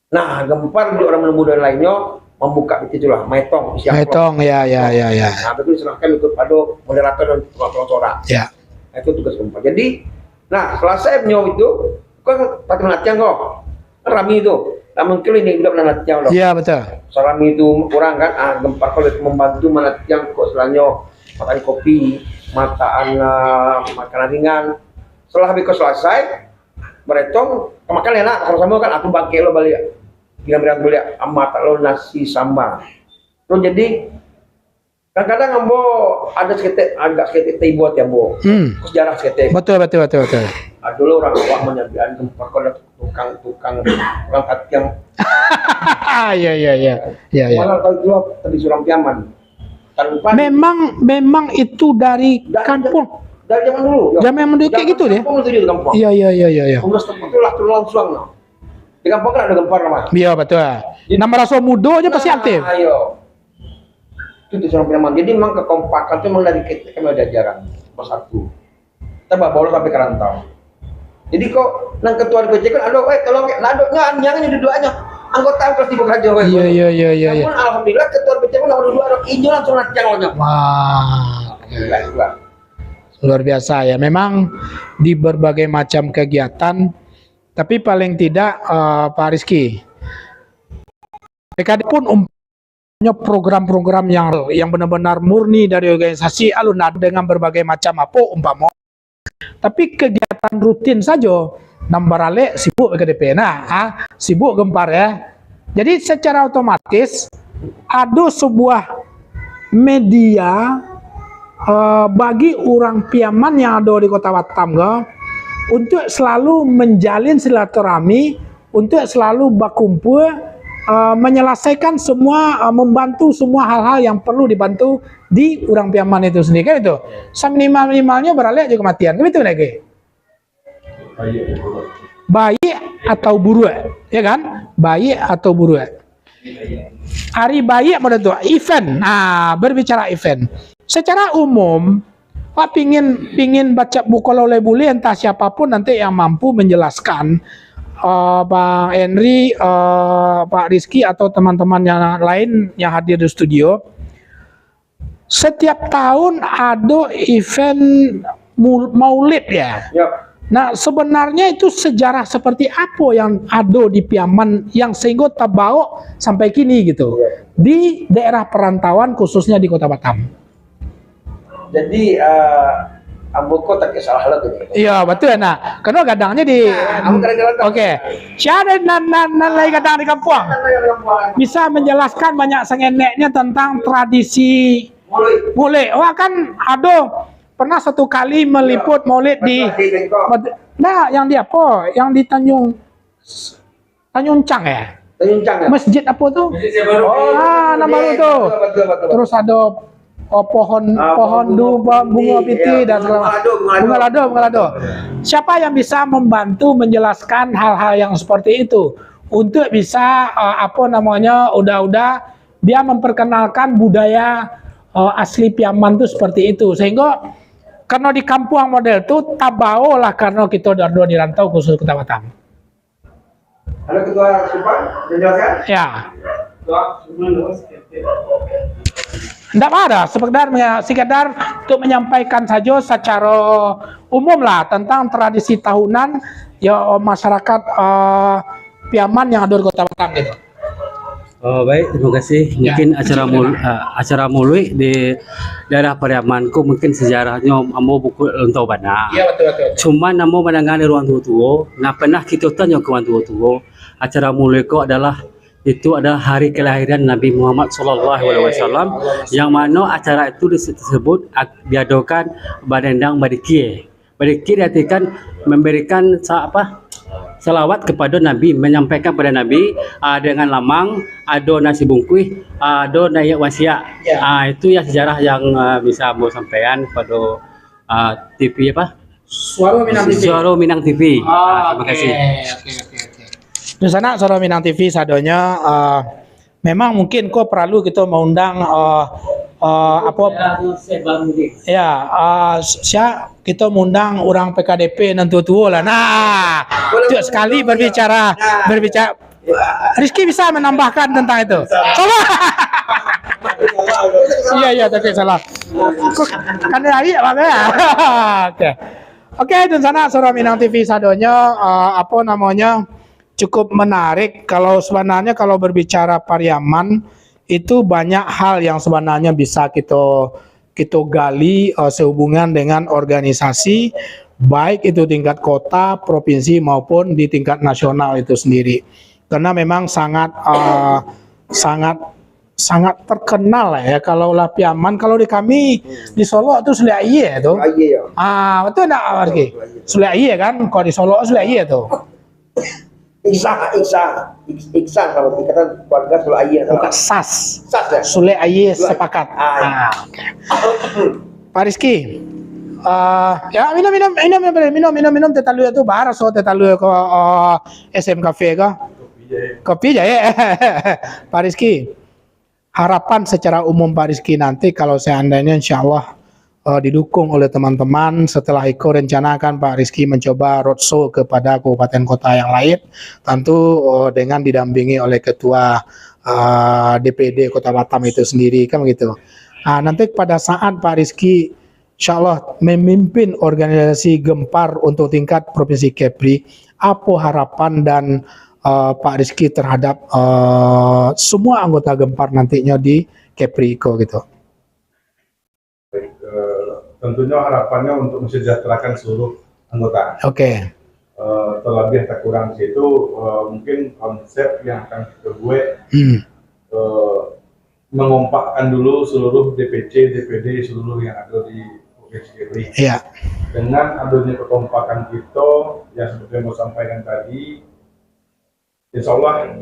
Nah, Gempar di orang muda lainnya membuka itu lah, metong isi amplop. Metong, ya. Nah, itu diserahkan ikut pada moderator dan tukang suara. Ya. Nah, itu tugas keempat. Jadi, nah selesai menyo itu, kok pakai latihan kok, kan rami itu. Nah, mungkin ini juga pernah latihan loh. Iya, betul. Rami itu kurang kan, Gempar kalau itu membantu melatihan kok selanjutnya makan kopi, makanan ringan. Setelah habis selesai, beretong, makan enak, kalau sama kan aku bangke lo balik. Bilang beli amat lo nasi sambal. Lo jadi kadang-kadang ambo ada agak seketik teh buat ya bo. Sejarah seketik. Betul. Dulu orang tua menyampaikan Gempar kalau tukang yang Iya. malah kalau itu tadi Suram Piaman. Memang itu dari kampung. Dari zaman dulu. Zaman dulu kayak gitu deh. Kampung itu di kampung. Iya. Kampung tempat itu lah langsung. Di kampung kan ada Gempar namanya. Iya, betul. Nama Rasul Mudo aja pasti aktif. Ayo. Itu di Suram Piaman. Jadi memang kekompakan itu memang dari kita kami ada jarang. Pas satu. Kita bawa sampai ke rantau. Jadi kok nang ketua DPC kan aduh tolong jangan duduk aja anggota kelas di Bukarajo Iya. namun alhamdulillah ketua DPC pun nomor 2 ada hijau langsung nacang. Wah. Luar biasa ya. Memang di berbagai macam kegiatan, tapi paling tidak Pak Rizky, PKD pun punya program-program yang benar-benar murni dari organisasi alumni dengan berbagai macam umpama. Tapi kegiatan rutin saja, nambah rale sibuk PKDP. Nah, sibuk Gempar ya. Jadi secara otomatis ada sebuah media bagi orang Piaman yang ada di Kota Batam untuk selalu menjalin silaturahmi, untuk selalu berkumpul, menyelesaikan semua, membantu semua hal-hal yang perlu dibantu di orang Piaman itu sendiri kan itu. Seminimal-minimalnya beralih aja kematian. Begitu lagi. Bayi atau buruk, ya kan? Bayi atau buruk. Hari bayi pada tuh event. Nah, berbicara event. Secara umum, Pak pingin baca buku oleh bule entah siapapun nanti yang mampu menjelaskan. Pak Henry, Pak Rizky atau teman-teman yang lain yang hadir di studio. Setiap tahun ada event Maulid ya. Nah, sebenarnya itu sejarah seperti apa yang ada di Piaman yang sehingga terbawa sampai kini gitu. Di daerah perantauan khususnya di Kota Batam. Jadi Ambo kok tak salah lah tuh. Iya, betul. Nah, karena kadangnya di oke. Siapa nan lagi kadang di kampung. Bisa menjelaskan banyak sengeneknya tentang tradisi Maulid. Wah kan ada pernah satu kali meliput Maulid di yang di apa? Yang di Tanjung Cang ya? Tanjung Cang ya? Masjid apa tuh? Nama baru tuh. Terus ada pohon bunga piti dan segala bunga lado. Siapa yang bisa membantu menjelaskan hal-hal yang seperti itu untuk bisa udah dia memperkenalkan budaya asli Piaman itu seperti itu sehingga karena di kampung model itu tabao lah karena kita udah di rantau khusus Kota Batam. Halo Ketua Supan, menjelaskan? Ya. Tidak ada, sekedar untuk menyampaikan saja secara umum lah tentang tradisi tahunan ya masyarakat Piaman yang ada di Kota Batam gitu. Oh baik, terima kasih. Mungkin acara Maulid di daerah Pariamanku mungkin sejarahnya amo buku untuk banyak. Iya betul. Cuma namo mendengar dari orang tua, nah pernah kita tanya ke orang tua, acara Maulid adalah hari kelahiran Nabi Muhammad SAW, yang mana acara itu disebut diadakan badendang badiki. Badiki diartikan memberikan salawat kepada Nabi, menyampaikan pada Nabi dengan lamang, ada nasi bungkus, ada naik wasiat. Itu ya sejarah yang bisa mau sampaikan pada TV Suara Minang TV. Terima kasih. Di sana Suara Minang TV sadonya memang mungkin kok perlu kita mengundang kita mengundang orang PKDP dan tua-tua lah. Nah, itu sekali berbicara Rizky bisa menambahkan tentang itu. Coba. Iya tapi salah. Kan lagi makanya. Oke. Oke, dan sana Suara Minang TV sadonyo apa namanya cukup menarik. Kalau sebenarnya kalau berbicara Pariaman itu banyak hal yang sebenarnya bisa kita gali sehubungan dengan organisasi baik itu tingkat kota, provinsi maupun di tingkat nasional itu sendiri. Karena memang sangat terkenal ya kalau lah Piaman. Kalau di kami di Solo itu Sule Iye itu. Betul enggak Rizky? Sule Iye kan, kalau di Solo Sule Iye tuh. Iksan kalau tingkatan keluarga Sule Iye. Bukan SAS. SAS ya? Sule Iye sepakat. Oke. Pak Rizky, ya minum tetalu itu bahar so tetalu ke SM Cafe ke kopi aja ya. Pak Rizky, harapan secara umum Pak Rizky nanti kalau seandainya insya Allah didukung oleh teman-teman setelah Iko rencanakan Pak Rizky mencoba roadshow kepada kabupaten kota yang lain, tentu dengan didampingi oleh ketua DPD Kota Batam itu sendiri kan begitu. Nah, nanti pada saat Pak Rizky insya Allah memimpin organisasi Gempar untuk tingkat Provinsi Kepri, apa harapan dan Pak Rizky terhadap semua anggota Gempar nantinya di Kepri gitu? Tentunya harapannya untuk mensejahterakan seluruh anggota. Oke. Terlebih tak kurang situ mungkin konsep yang akan kita buat mengompakkan dulu seluruh DPC, DPD seluruh yang ada di Provinsi Kepri. Iya. Dengan adanya kekompakan kita yang seperti yang mau sampaikan tadi, insya Allah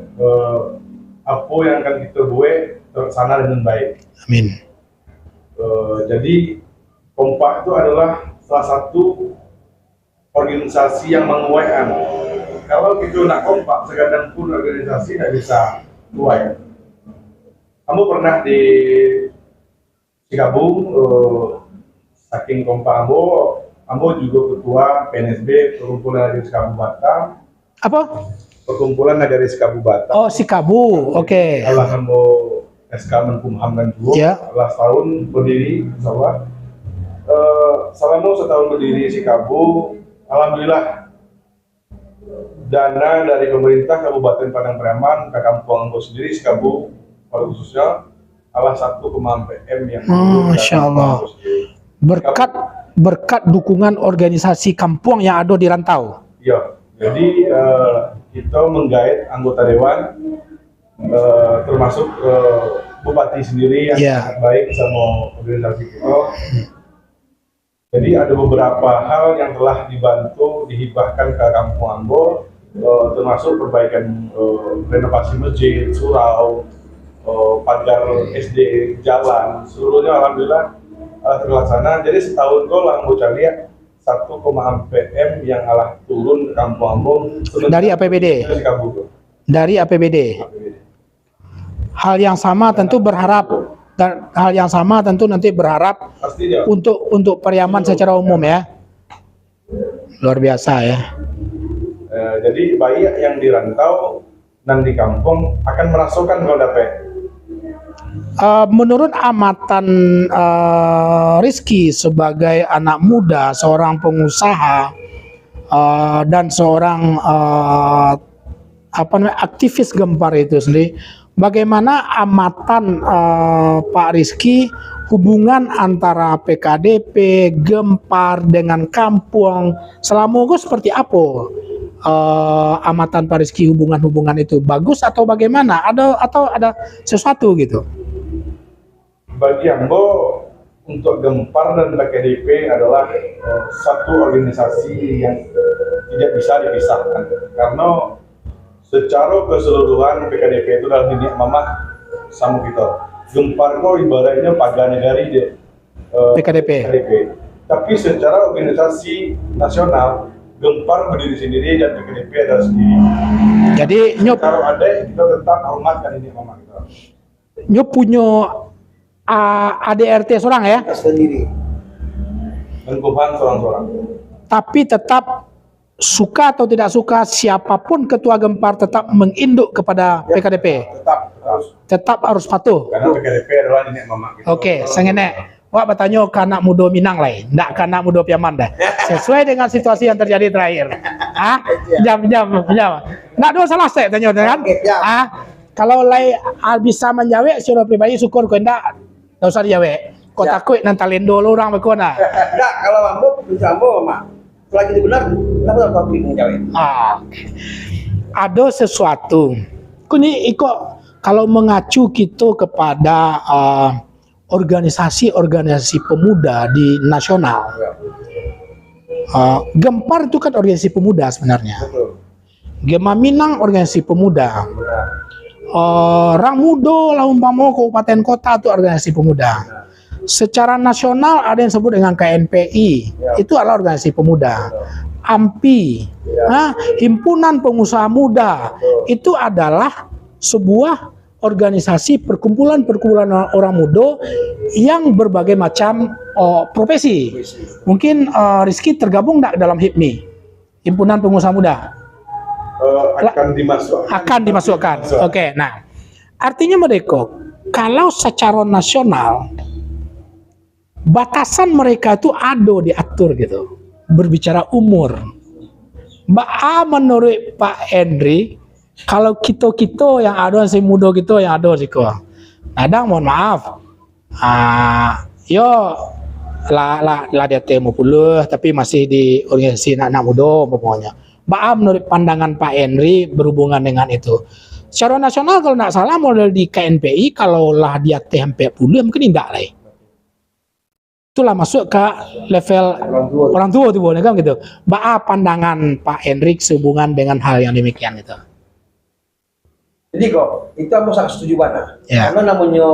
apa yang akan kita buat terlaksana dengan baik. Amin. Jadi kompak itu adalah salah satu organisasi yang menguatkan. Kalau kita nak kompak, sekadang pun organisasi tidak bisa kuat. Kamu pernah di Cikabung, saking kompak kamu juga ketua PNSB Perkumpulan Nagaris Kabu Batam. Apa? Perkumpulan Nagaris Kabu Batam. Oh, Sikabu. Oke. Allah kamu SK Menkumham dan juga Ya. setelah setahun berdiri, insyaallah. Selama setahun berdiri Sikabu, alhamdulillah dana dari pemerintah Kabupaten Padang Pariaman ke Kampung Ambo sendiri Sikabu pada khususnya adalah 1,4 M yang Masya Allah. Berkat dukungan organisasi kampung yang ada di rantau. Iya, jadi kita menggait anggota dewan termasuk bupati sendiri yang sangat baik sama organisasi kita. Jadi ada beberapa hal yang telah dibantu dihibahkan ke Kampung Ambo, termasuk perbaikan renovasi masjid, surau, pagar SD, jalan, seluruhnya alhamdulillah terlaksana. Jadi setahun golang bocah lihat 1,4 M yang alah turun ke Kampung Ambo dari APBD. Dari APBD. Hal yang sama tentu berharap dan hal yang sama tentu nanti berharap untuk Pariaman secara umum ya. Luar biasa ya. Jadi bayi yang dirantau dan di kampung akan merasakan kalau dapat. Menurut amatan Rizky sebagai anak muda, seorang pengusaha dan seorang aktivis Gempar itu sendiri, bagaimana amatan Pak Rizky hubungan antara PKDP, Gempar dengan kampung selama itu seperti apa? Amatan Pak Rizky hubungan itu bagus atau bagaimana? Atau ada sesuatu gitu? Bagi Ambo untuk Gempar dan PKDP adalah satu organisasi yang tidak bisa dipisahkan karena secara keseluruhan PKDP itu dalam dunia mamah sama kita. Gempar itu ibaratnya pagar negari di PKDP. Tapi secara organisasi nasional Gempar berdiri sendiri dan PKDP ada sendiri. Jadi kalau ada kita tetap hormatkan ini mamah kita. Punya ADRT seorang ya? Sendiri. Menkumham seorang-seorang. Tapi tetap suka atau tidak suka siapapun ketua Gempar tetap menginduk kepada PKDP. Tetap harus patuh. Karena PKDP adalah nenek mama gitu. Oke, sengenek. Wak bertanya ke anak muda Minang lain, ndak ke anak muda Piaman dah. Sesuai dengan situasi yang terjadi terakhir. Jam. Nggak ada salah saya tanya kan? Kalau lai bisa menjawab secara pribadi syukur kau ndak usah dijawab. Kau takut nanti lendo lo orang berkon lah. Enggak, kalau Ambo bisa Ambo Mak. Selagi itu benar, kenapa kau pilih menjawab? Ada sesuatu. Kuni ikut kalau mengacu kita kepada organisasi-organisasi pemuda di nasional. Gempar itu kan organisasi pemuda sebenarnya. Gema Minang organisasi pemuda. Orang muda lah umpama kabupaten kota itu organisasi pemuda. Secara nasional ada yang disebut dengan KNPI, itu adalah organisasi pemuda. AMPI, Himpunan Pengusaha Muda, itu adalah sebuah organisasi perkumpulan orang muda yang berbagai macam profesi. Mungkin Rizky tergabung enggak dalam HIPMI, Himpunan Pengusaha Muda? Akan dimasukkan. Oke, nah artinya mereka kalau secara nasional batasan mereka itu ada diatur gitu. Berbicara umur, menurut Pak Henry, kalau kita yang ada si muda kita yang ada sih kok. Kadang mohon maaf, yo lah dia temu puluh tapi masih di organisasi anak muda pokoknya. Menurut pandangan Pak Henry berhubungan dengan itu. Secara nasional kalau tidak salah model di KNPI kalau lah dia TMP 40 mungkin tidak lah. Itulah masuk ke level orang tua tuh kan gitu. Pandangan Pak Henry sehubungan dengan hal yang demikian itu. Jadi kok itu aku sangat setuju banget. Karena namanya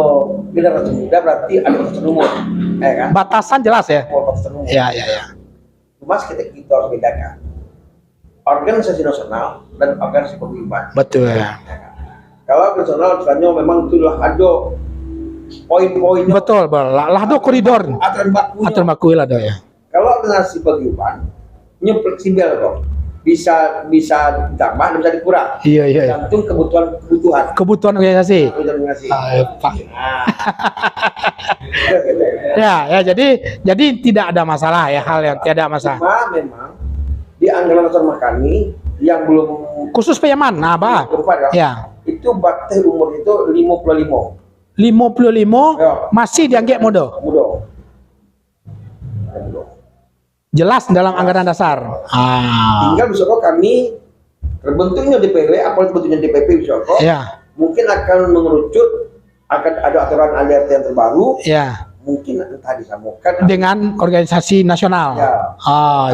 generasi muda berarti ada batasan umur, kan? Batasan jelas ya. Batasan umur. Ya. Cuma kita harus bedakan organisasi nasional dan organisasi paguyuban. Betul. Kalau nasional misalnya memang itulah ada poin-poinnya. Betul, lah ada koridor. Aturan baku lah ada ya. Kalau organisasi paguyuban, ini fleksibel kok. Bisa ditambah dan bisa dikurang. Iya. Tergantung kebutuhan organisasi. Pak. Ya, jadi tidak ada masalah ya, hal yang tidak masalah. Cuma memang di anggaran nasional kami yang belum khusus Piaman, ya. Itu batas umur itu 55. 55 ya. Masih dianggap muda. Jelas dalam anggaran dasar. Tinggal bisa kok kami terbentuknya DPW, apalagi bentuknya DPP bisa kok. Ya. Mungkin akan mengerucut, akan ada aturan ADRT yang terbaru. Ya. Mungkin entah disambungkan dengan organisasi nasional. Ya.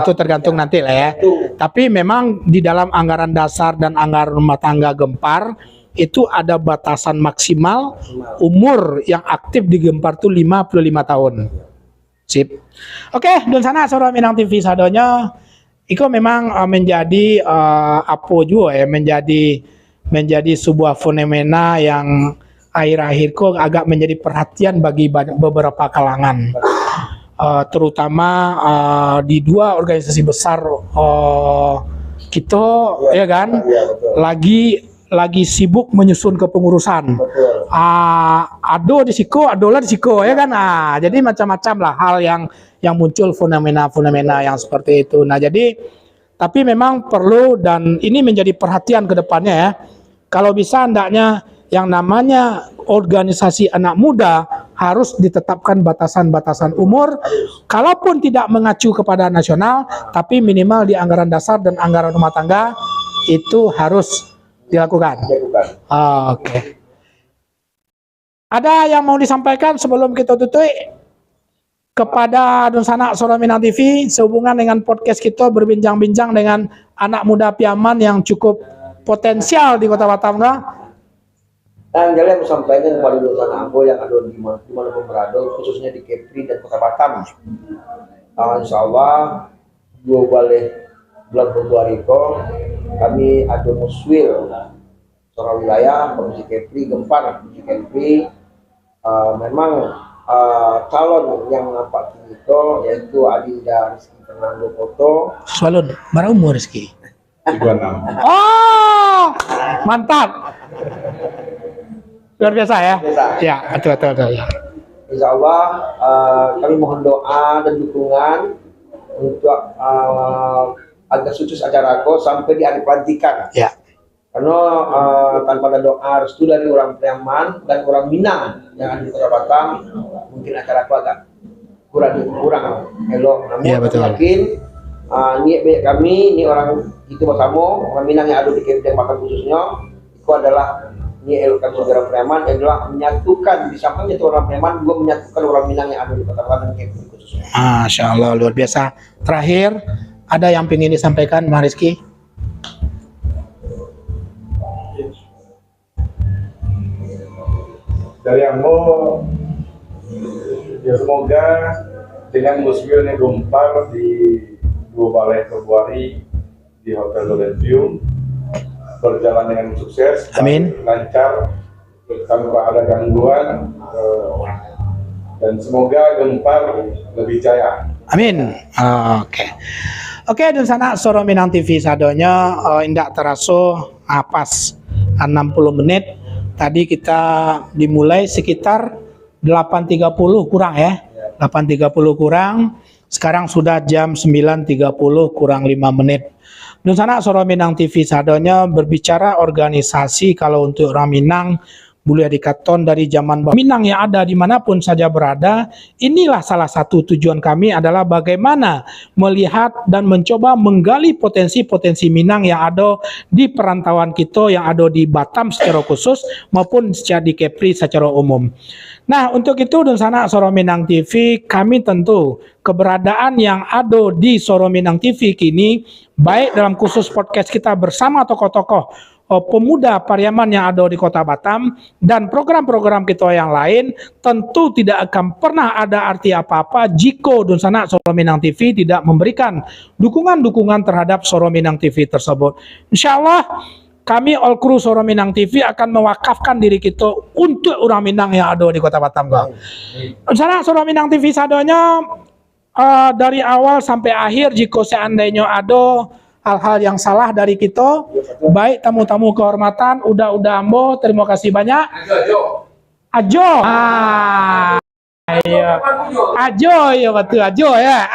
Itu tergantung nanti lah ya. Tapi memang di dalam anggaran dasar dan anggaran rumah tangga Gempar itu ada batasan maksimal umur yang aktif di Gempar itu 55 tahun. Sip. Oke, dan sana Suara Minang TV sadonya Iko memang menjadi apa juga ya, menjadi sebuah fenomena yang akhir-akhir kok agak menjadi perhatian bagi beberapa kalangan, terutama di dua organisasi besar kita, ya kan, lagi sibuk menyusun kepengurusan. Ado di siko, adola di siko, ya kan. Jadi macam-macam lah hal yang muncul fenomena-fenomena yang seperti itu. Nah, jadi tapi memang perlu dan ini menjadi perhatian ke depannya ya. Kalau bisa hendaknya yang namanya organisasi anak muda harus ditetapkan batasan-batasan umur, kalaupun tidak mengacu kepada nasional, tapi minimal di anggaran dasar dan anggaran rumah tangga itu harus dilakukan. Oke. Ada yang mau disampaikan sebelum kita tutup kepada Dunsana Suara Minang TV sehubungan dengan podcast kita berbincang-bincang dengan anak muda Piaman yang cukup potensial di Kota Batam, nggak? Dan jadi aku sampaikan kepada Dunsana Ambo yang ada di mana pun berada, khususnya di Kepri dan Kota Batam. Insya Allah 2 bulan Februari kami ada muswil seorang wilayah Provinsi Kepri, Gempar Provinsi Kepri. Memang calon yang nampak itu yaitu Adinda Rizky Fernando Poto. Swalun, berapa umur Rizky? 36. Oh, mantap. Luar biasa ya? Biasa. Ya, betul ya. Insya Allah kami mohon doa dan dukungan untuk agar sukses acara aku sampai di hari pelantikan. Ya. Karena tanpa ada doa restu dari orang Priaman dan orang Minang yang ada di Kota Batam, mungkin acara aku agak kurang elok. Namun Ya, betul. kami yakin niat baik kami, ini orang itu bersama orang Minang yang ada di Kabupaten Batam khususnya, itu adalah niat elok kami sebagai orang Priaman adalah menyatukan, di samping itu orang Priaman juga menyatukan orang Minang yang ada di Kota Batam dan Kabupaten khususnya. Masya Allah, luar biasa. Terakhir, ada yang ingin disampaikan, Mas Rizky? Dari Ambo, ya semoga dengan muswilnya Gempar di 2 Balai Februari di Hotel Golden View berjalan dengan sukses, Amin. lancar, tanpa ada gangguan, dan semoga Gempar lebih jaya. Amin. Oke, dan sana Soro Minang TV sadonya indak terasa pas 60 menit. Tadi kita dimulai sekitar 8.30 kurang ya. 8.30 kurang. Sekarang sudah jam 9.30 kurang 5 menit. Dan sana Soro Minang TV sadonya berbicara organisasi kalau untuk orang Minang boleh dikatakan dari zaman Minang yang ada dimanapun saja berada. Inilah salah satu tujuan kami adalah bagaimana melihat dan mencoba menggali potensi-potensi Minang yang ada di perantauan kita, yang ada di Batam secara khusus maupun secara di Kepri secara umum. Nah, untuk itu dan sana Soro Minang TV, kami tentu keberadaan yang ada di Soro Minang TV kini baik dalam khusus podcast kita bersama tokoh-tokoh pemuda Pariaman yang ada di Kota Batam dan program-program kita yang lain tentu tidak akan pernah ada arti apa-apa jika Dunsana Soro Minang TV tidak memberikan dukungan-dukungan terhadap Soro Minang TV tersebut. Insya Allah kami all crew Soro Minang TV akan mewakafkan diri kita untuk orang Minang yang ada di Kota Batam. Dunsana Soro Minang TV sadonya dari awal sampai akhir jika seandainya ada hal-hal yang salah dari kita, baik tamu-tamu kehormatan, udah Ambo, terima kasih banyak. Ajo. Iya. Ajo, ya betul Ajo ya.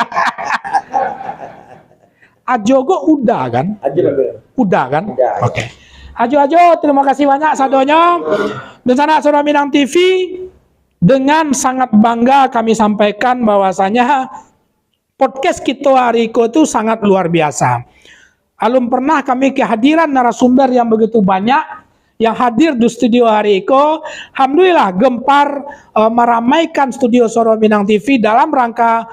Ajo kok udah kan? Udah kan? Oke. Ajo, terima kasih banyak sadonya. Dan sana Soro Minang TV, dengan sangat bangga kami sampaikan bahwasanya podcast kita hari itu sangat luar biasa. Alum pernah kami kehadiran narasumber yang begitu banyak yang hadir di studio hari ini. Alhamdulillah Gempar meramaikan studio Soro Minang TV dalam rangka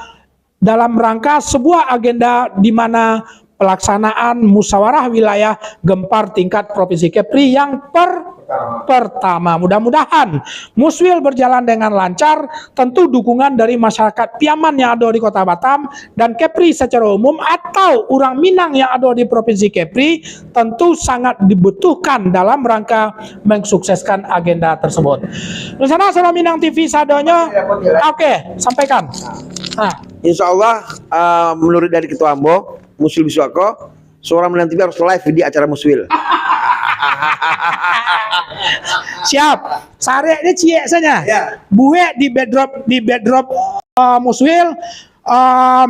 sebuah agenda di mana pelaksanaan musyawarah wilayah Gempar tingkat Provinsi Kepri yang pertama. Mudah-mudahan muswil berjalan dengan lancar, tentu dukungan dari masyarakat Piaman yang ada di Kota Batam dan Kepri secara umum atau orang Minang yang ada di Provinsi Kepri tentu sangat dibutuhkan dalam rangka mensukseskan agenda tersebut. Nusana Soro Minang TV sadonya, oke, sampaikan. Insya Allah menurut dari Ketua Ambo Muswil Biswako, seorang Minang TV harus live di acara Muswil. Siap. Sare ini ciek saja. Ya. Buek di bedrop Muswil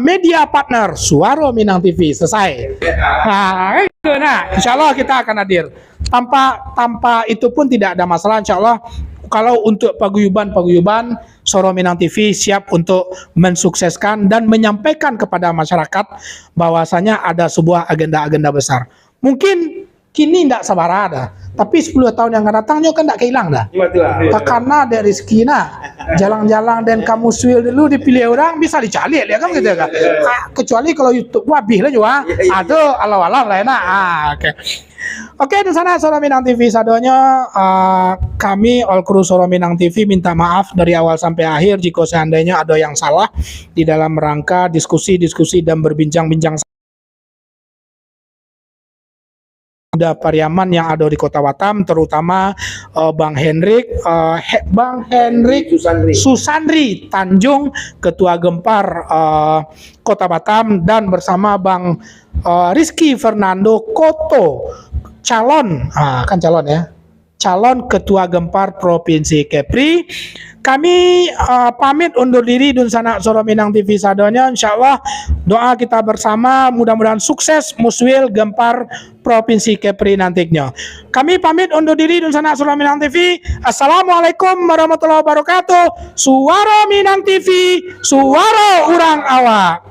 media partner Suara Minang TV selesai. Nah, insya Allah kita akan hadir. Tanpa itu pun tidak ada masalah insya Allah. Kalau untuk paguyuban Soro Minang TV siap untuk mensukseskan dan menyampaikan kepada masyarakat bahwasanya ada sebuah agenda-agenda besar. Mungkin kini tidak sabar ada, tapi 10 tahun yang akan datangnya kan tidak kehilang dah. Karena dari rezeki jalan-jalan dan kamu swil dulu dipilih orang bisa dicari ya kan gitu kan. Kecuali kalau YouTube wabih lah juga. Aduh alam-alam lah enak. Oke, di sana Soro Minang TV sadonya kami all crew Soro Minang TV minta maaf dari awal sampai akhir jika seandainya ada yang salah di dalam rangka diskusi dan berbincang-bincang Muda Pariaman yang ada di Kota Batam, terutama Bang Hendrik Susandri Tanjung, Ketua Gempar Kota Batam, dan bersama Bang Rizky Fernando Koto, calon Ketua Gempar Provinsi Kepri. Kami pamit undur diri dun sanak Soro Minang TV sadonya. Insyaallah doa kita bersama mudah-mudahan sukses Muswil Gempar Provinsi Kepri nantinya. Kami pamit undur diri dun sanak Soro Minang TV. Assalamualaikum warahmatullahi wabarakatuh. Suara Minang TV, suara urang awak.